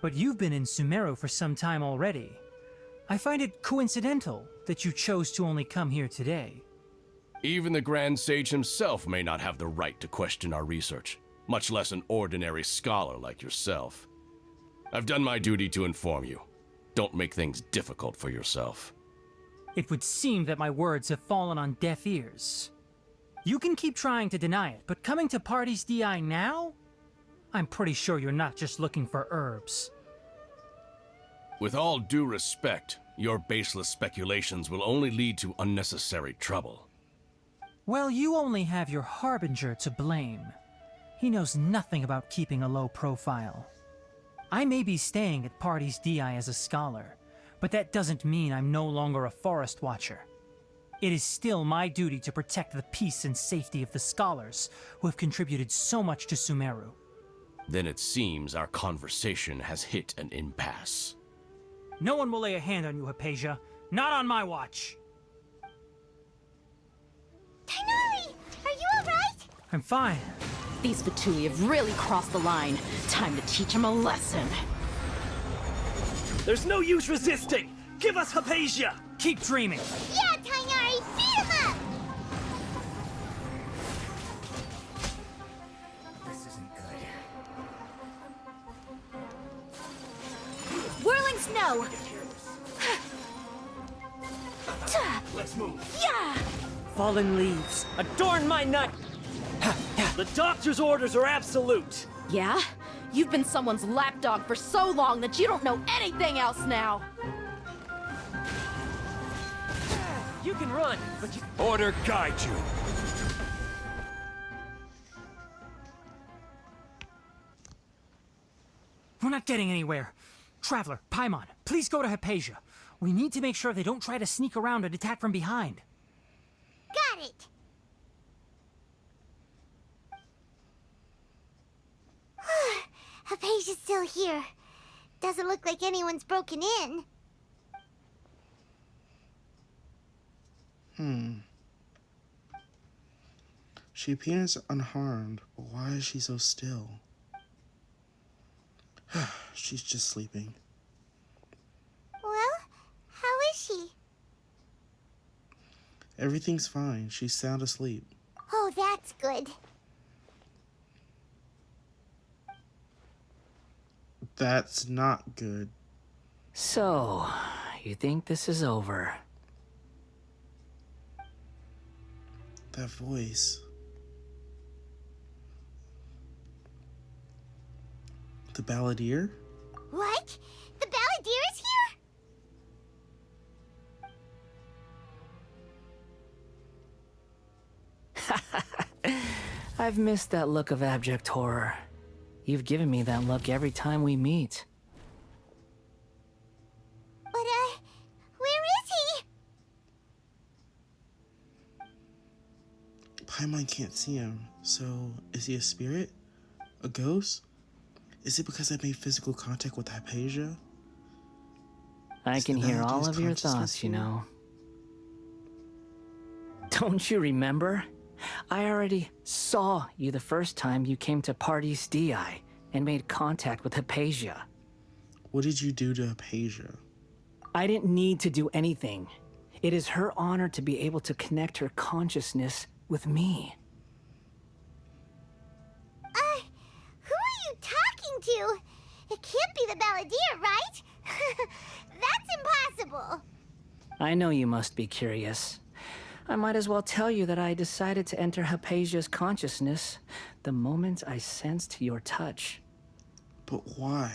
[SPEAKER 13] But you've been in Sumeru for some time already. I find it coincidental that you chose to only come here today.
[SPEAKER 6] Even the Grand Sage himself may not have the right to question our research, much less an ordinary scholar like yourself. I've done my duty to inform you. Don't make things difficult for yourself.
[SPEAKER 13] It would seem that my words have fallen on deaf ears. You can keep trying to deny it, but coming to Paradise DI now? I'm pretty sure you're not just looking for herbs.
[SPEAKER 6] With all due respect, your baseless speculations will only lead to unnecessary trouble.
[SPEAKER 13] Well, you only have your Harbinger to blame. He knows nothing about keeping a low profile. I may be staying at Paradise DI as a scholar, but that doesn't mean I'm no longer a forest watcher. It is still my duty to protect the peace and safety of the scholars who have contributed so much to Sumeru.
[SPEAKER 6] Then it seems our conversation has hit an impasse.
[SPEAKER 13] No one will lay a hand on you, Hypatia. Not on my watch.
[SPEAKER 4] Tighnari! Are you alright?
[SPEAKER 13] I'm fine.
[SPEAKER 7] These Fatui have really crossed the line. Time to teach them a lesson.
[SPEAKER 9] There's no use resisting! Give us Hypatia!
[SPEAKER 13] Keep dreaming!
[SPEAKER 4] Yeah, Tighnari! Beat him up!
[SPEAKER 15] This isn't good.
[SPEAKER 4] Whirling snow!
[SPEAKER 9] Let's move.
[SPEAKER 4] Yeah!
[SPEAKER 9] Fallen leaves, adorn my night! The doctor's orders are absolute!
[SPEAKER 7] Yeah? You've been someone's lapdog for so long that you don't know anything else now!
[SPEAKER 9] You can run, but you...
[SPEAKER 16] Order guide you!
[SPEAKER 13] We're not getting anywhere. Traveler, Paimon, please go to Hypatia. We need to make sure they don't try to sneak around and attack from behind.
[SPEAKER 4] Got it! Hypatia's still here. Doesn't look like anyone's broken in.
[SPEAKER 2] She appears unharmed, but why is she so still? She's just sleeping.
[SPEAKER 4] Well, how is she?
[SPEAKER 2] Everything's fine. She's sound asleep.
[SPEAKER 4] Oh, that's good.
[SPEAKER 2] That's not good.
[SPEAKER 10] So, you think this is over?
[SPEAKER 2] That voice. The Balladeer?
[SPEAKER 4] What? The Balladeer is here?
[SPEAKER 10] I've missed that look of abject horror. You've given me that look every time we meet.
[SPEAKER 4] But, where is he?
[SPEAKER 2] Paimon can't see him, so is he a spirit? A ghost? Is it because I made physical contact with Hypatia?
[SPEAKER 10] I can hear all of your thoughts, you know. Don't you remember? I already saw you the first time you came to Paradise DI and made contact with Hypatia.
[SPEAKER 2] What did you do to Hypatia?
[SPEAKER 10] I didn't need to do anything. It is her honor to be able to connect her consciousness with me.
[SPEAKER 4] Who are you talking to? It can't be the Balladeer, right? That's impossible.
[SPEAKER 5] I know you must be curious. I might as well tell you that I decided to enter Hypatia's consciousness the moment I sensed your touch.
[SPEAKER 2] But why?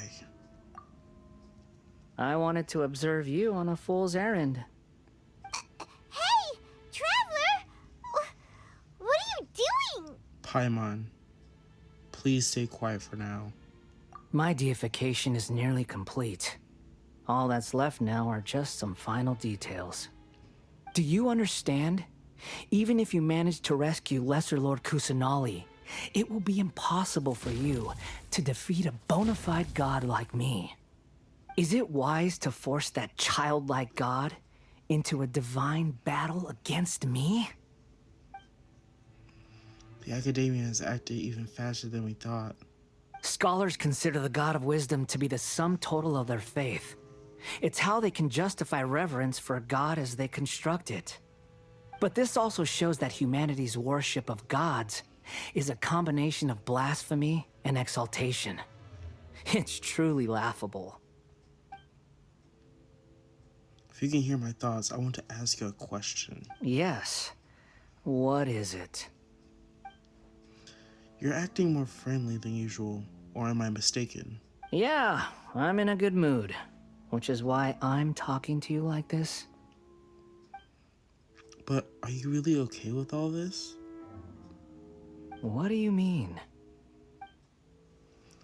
[SPEAKER 5] I wanted to observe you on a fool's errand.
[SPEAKER 4] Hey, Traveler! What are you doing?
[SPEAKER 2] Paimon, please stay quiet for now.
[SPEAKER 5] My deification is nearly complete. All that's left now are just some final details. Do you understand? Even if you manage to rescue Lesser Lord Kusanali, it will be impossible for you to defeat a bona fide god like me. Is it wise to force that childlike god into a divine battle against me?
[SPEAKER 2] The Academia has acted even faster than we thought.
[SPEAKER 5] Scholars consider the God of Wisdom to be the sum total of their faith. It's how they can justify reverence for a god as they construct it. But this also shows that humanity's worship of gods is a combination of blasphemy and exaltation. It's truly laughable.
[SPEAKER 2] If you can hear my thoughts, I want to ask you a question.
[SPEAKER 5] Yes. What is it?
[SPEAKER 2] You're acting more friendly than usual, or am I mistaken?
[SPEAKER 5] Yeah, I'm in a good mood. Which is why I'm talking to you like this.
[SPEAKER 2] But are you really okay with all this?
[SPEAKER 5] What do you mean?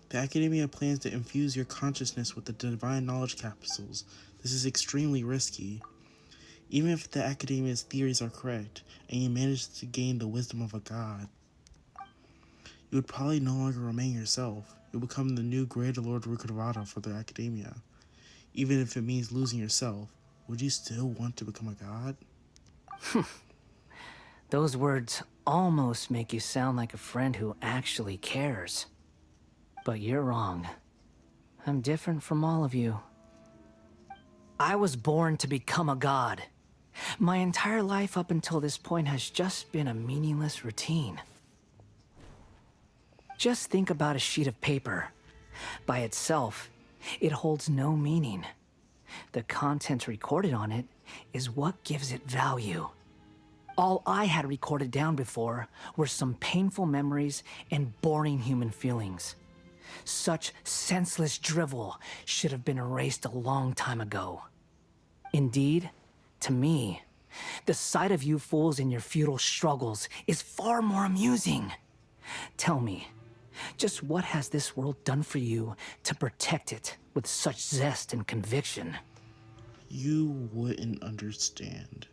[SPEAKER 2] The Academia plans to infuse your consciousness with the divine knowledge capsules. This is extremely risky. Even if the Academia's theories are correct, and you manage to gain the wisdom of a god, you would probably no longer remain yourself. You'll become the new Greater Lord Rukkhadevata for the Academia. Even if it means losing yourself, would you still want to become a god?
[SPEAKER 5] Those words almost make you sound like a friend who actually cares. But you're wrong. I'm different from all of you. I was born to become a god. My entire life up until this point has just been a meaningless routine. Just think about a sheet of paper. By itself, it holds no meaning. The content recorded on it is what gives it value. All I had recorded down before were some painful memories and boring human feelings. Such senseless drivel should have been erased a long time ago. Indeed, to me, the sight of you fools in your futile struggles is far more amusing. Tell me, just what has this world done for you to protect it with such zest and conviction?
[SPEAKER 2] You wouldn't understand.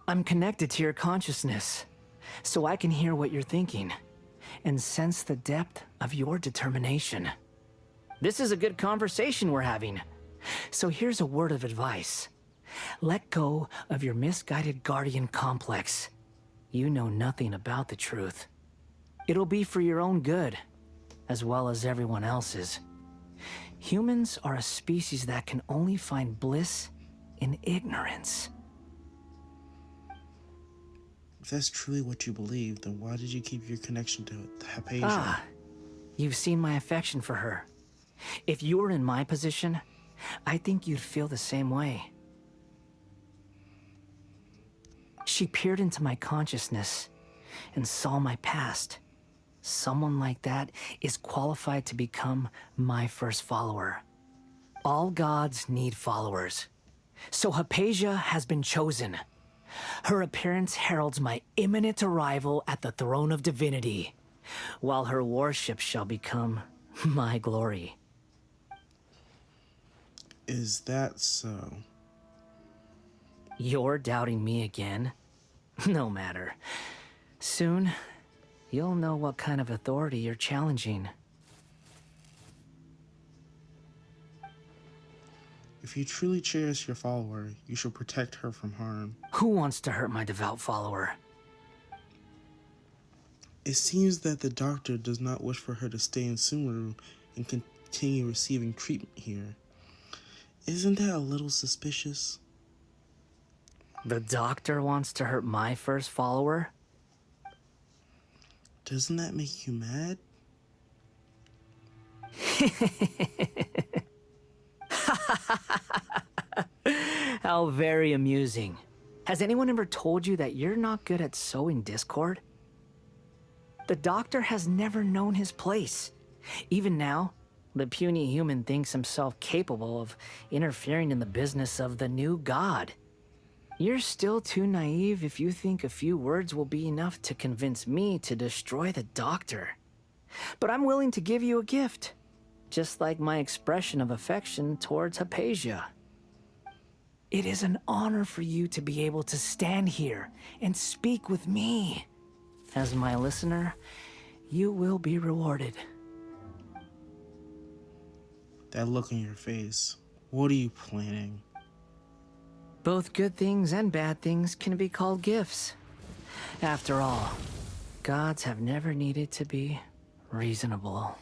[SPEAKER 5] I'm connected to your consciousness, so I can hear what you're thinking, and sense the depth of your determination. This is a good conversation we're having, so here's a word of advice. Let go of your misguided guardian complex. You know nothing about the truth. It'll be for your own good, as well as everyone else's. Humans are a species that can only find bliss in ignorance.
[SPEAKER 2] If that's truly what you believe, then why did you keep your connection to Hypatia?
[SPEAKER 5] Ah, you've seen my affection for her. If you were in my position, I think you'd feel the same way. She peered into my consciousness and saw my past. Someone like that is qualified to become my first follower. All gods need followers. So Hypatia has been chosen. Her appearance heralds my imminent arrival at the throne of divinity, while her worship shall become my glory.
[SPEAKER 2] Is that so?
[SPEAKER 5] You're doubting me again? No matter. Soon, you'll know what kind of authority you're challenging.
[SPEAKER 2] If you truly cherish your follower, you should protect her from harm.
[SPEAKER 5] Who wants to hurt my devout follower?
[SPEAKER 2] It seems that the doctor does not wish for her to stay in Sumeru and continue receiving treatment here. Isn't that a little suspicious?
[SPEAKER 5] The doctor wants to hurt my first follower?
[SPEAKER 2] Doesn't that make you mad?
[SPEAKER 5] How very amusing. Has anyone ever told you that you're not good at sowing discord? The Doctor has never known his place. Even now, the puny human thinks himself capable of interfering in the business of the new god. You're still too naive if you think a few words will be enough to convince me to destroy the Doctor. But I'm willing to give you a gift, just like my expression of affection towards Hypatia. It is an honor for you to be able to stand here and speak with me. As my listener, you will be rewarded.
[SPEAKER 2] That look on your face. What are you planning?
[SPEAKER 5] Both good things and bad things can be called gifts. After all, gods have never needed to be reasonable.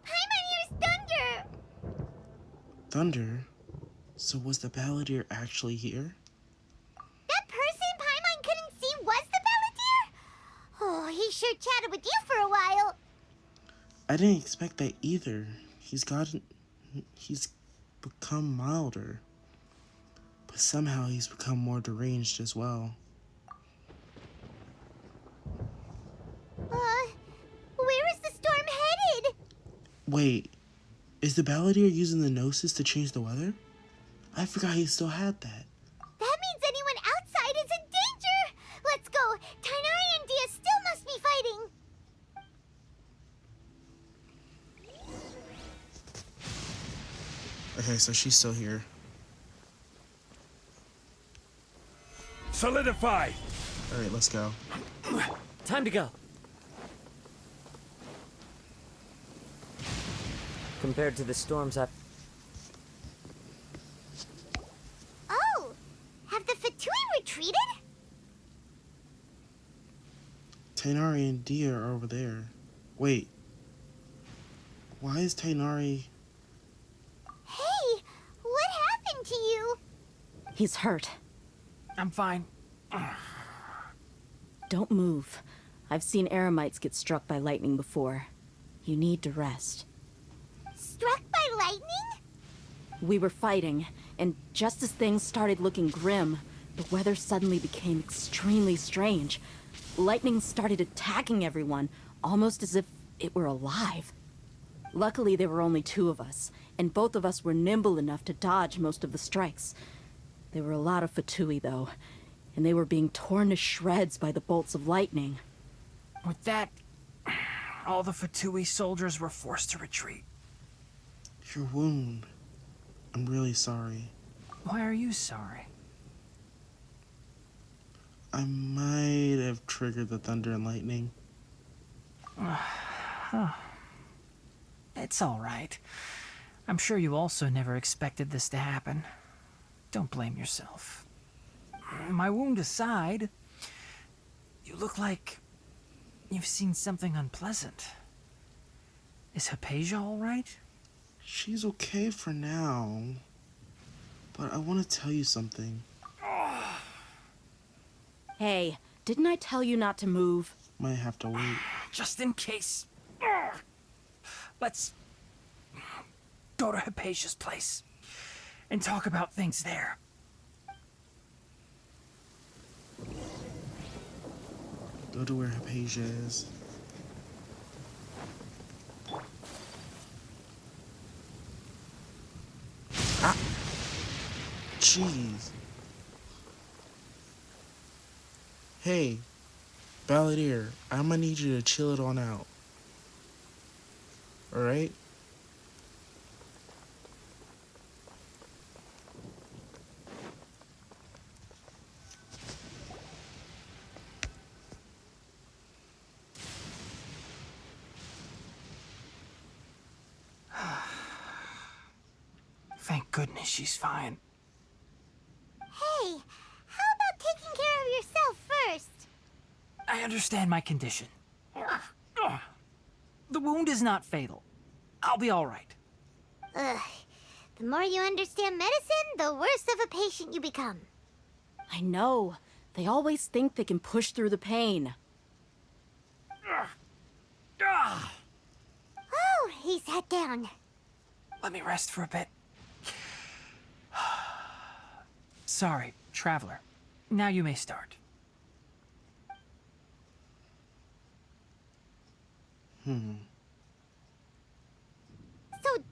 [SPEAKER 4] Paimon hears thunder!
[SPEAKER 2] Thunder? So was the Balladeer actually here?
[SPEAKER 4] That person Paimon couldn't see was the Balladeer? Oh, he sure chatted with you for a while.
[SPEAKER 2] I didn't expect that either. He's become milder. But somehow he's become more deranged as well.
[SPEAKER 4] Where is the storm headed?
[SPEAKER 2] Wait, is the Balladeer using the Gnosis to change the weather? I forgot he still had that.
[SPEAKER 4] That means anyone outside is in danger! Let's go! Tainari and Dia still must be fighting!
[SPEAKER 2] Okay, so she's still here.
[SPEAKER 8] Solidify!
[SPEAKER 2] Alright, let's go.
[SPEAKER 9] Time to go. Compared to the storms I've...
[SPEAKER 4] Oh! Have the Fatui retreated?
[SPEAKER 2] Tainari and Dia are over there. Wait. Why is Tainari...
[SPEAKER 4] Hey! What happened to you?
[SPEAKER 7] He's hurt.
[SPEAKER 13] I'm fine.
[SPEAKER 7] Don't move. I've seen eremites get struck by lightning before. You need to rest.
[SPEAKER 4] Struck by lightning?
[SPEAKER 7] We were fighting, and just as things started looking grim, the weather suddenly became extremely strange. Lightning started attacking everyone, almost as if it were alive. Luckily, there were only two of us, and both of us were nimble enough to dodge most of the strikes. There were a lot of Fatui, though, and they were being torn to shreds by the bolts of lightning.
[SPEAKER 13] With that, all the Fatui soldiers were forced to retreat.
[SPEAKER 2] Your wound. I'm really sorry.
[SPEAKER 13] Why are you sorry?
[SPEAKER 2] I might have triggered the thunder and lightning.
[SPEAKER 13] It's all right. I'm sure you also never expected this to happen. Don't blame yourself. My wound aside, you look like you've seen something unpleasant. Is Hypatia all right?
[SPEAKER 2] She's okay for now. But I want to tell you something.
[SPEAKER 7] Hey, didn't I tell you not to move?
[SPEAKER 2] Might have to wait.
[SPEAKER 13] Just in case. Let's go to Hypatia's place and talk about things there.
[SPEAKER 2] Go to where Hypatia is. Ah! Jeez. Hey, Balladeer, I'm gonna need you to chill it on out. Alright?
[SPEAKER 13] Thank goodness she's fine.
[SPEAKER 4] Hey, how about taking care of yourself first?
[SPEAKER 13] I understand my condition. The wound is not fatal. I'll be all right.
[SPEAKER 4] Ugh. The more you understand medicine, the worse of a patient you become.
[SPEAKER 7] I know. They always think they can push through the pain.
[SPEAKER 4] Oh, he sat down.
[SPEAKER 13] Let me rest for a bit. Sorry, Traveler. Now you may start.
[SPEAKER 4] So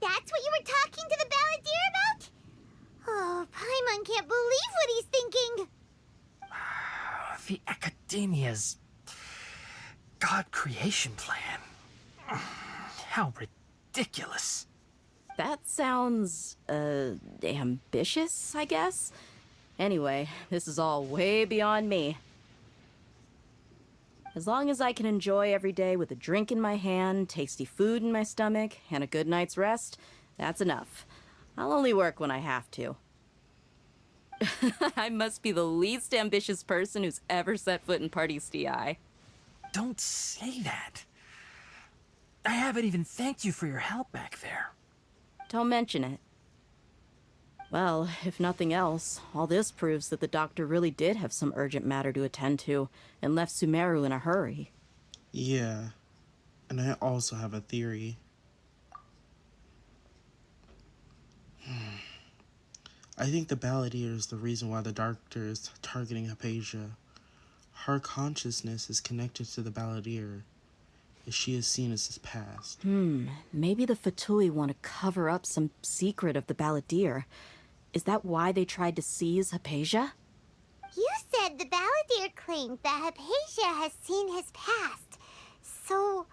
[SPEAKER 4] that's what you were talking to the Balladeer about? Oh, Paimon can't believe what he's thinking.
[SPEAKER 13] The Academia's God creation plan. How ridiculous.
[SPEAKER 7] That sounds, ambitious, I guess? Anyway, this is all way beyond me. As long as I can enjoy every day with a drink in my hand, tasty food in my stomach, and a good night's rest, that's enough. I'll only work when I have to. I must be the least ambitious person who's ever set foot in Party's DI.
[SPEAKER 13] Don't say that. I haven't even thanked you for your help back there.
[SPEAKER 7] Don't mention it. Well, if nothing else, all this proves that the doctor really did have some urgent matter to attend to and left Sumeru in a hurry.
[SPEAKER 2] Yeah, and I also have a theory. I think the Balladeer is the reason why the doctor is targeting Hypatia. Her consciousness is connected to the Balladeer, as she is seen as his past.
[SPEAKER 7] Maybe the Fatui want to cover up some secret of the Balladeer. Is that why they tried to seize Hypatia?
[SPEAKER 4] You said the Balladeer claimed that Hypatia has seen his past. So,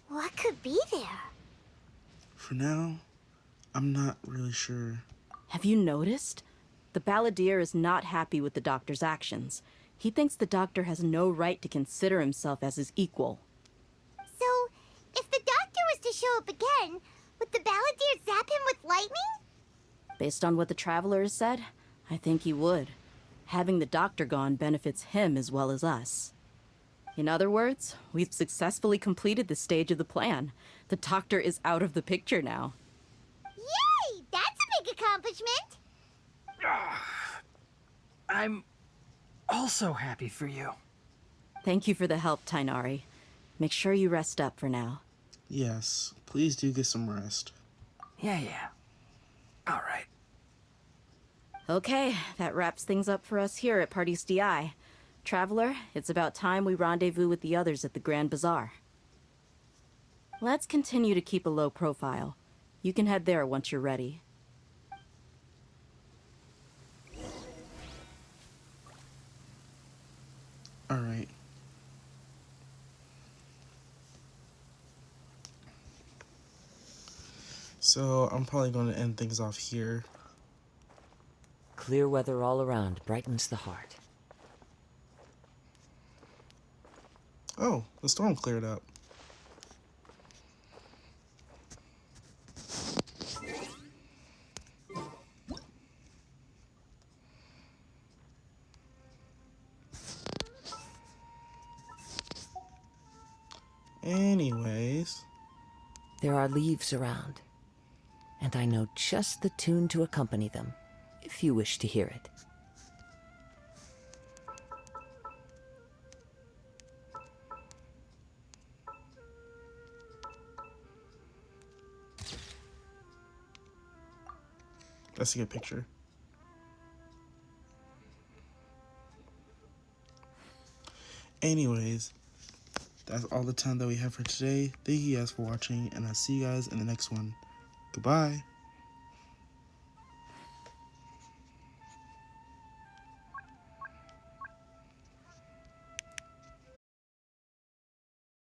[SPEAKER 4] what could be there?
[SPEAKER 2] For now, I'm not really sure.
[SPEAKER 7] Have you noticed? The Balladeer is not happy with the doctor's actions. He thinks the doctor has no right to consider himself as his equal.
[SPEAKER 4] So, if the doctor was to show up again, would the Balladeer zap him with lightning?
[SPEAKER 7] Based on what the Traveler has said, I think he would. Having the doctor gone benefits him as well as us. In other words, we've successfully completed this stage of the plan. The doctor is out of the picture now.
[SPEAKER 4] Yay! That's a big accomplishment!
[SPEAKER 13] I'm also happy for you.
[SPEAKER 7] Thank you for the help, Tainari. Make sure you rest up for now.
[SPEAKER 2] Yes, please do get some rest.
[SPEAKER 13] Yeah. All right.
[SPEAKER 7] Okay, that wraps things up for us here at Party's DI. Traveler, it's about time we rendezvous with the others at the Grand Bazaar. Let's continue to keep a low profile. You can head there once you're ready.
[SPEAKER 2] Alright. So, I'm probably going to end things off here.
[SPEAKER 1] Clear weather all around brightens the heart.
[SPEAKER 2] Oh, the storm cleared up. Anyways.
[SPEAKER 1] There are leaves around, and I know just the tune to accompany them, if you wish to hear it.
[SPEAKER 2] That's a good picture. Anyways, that's all the time that we have for today. Thank you guys for watching, and I'll see you guys in the next one. Goodbye.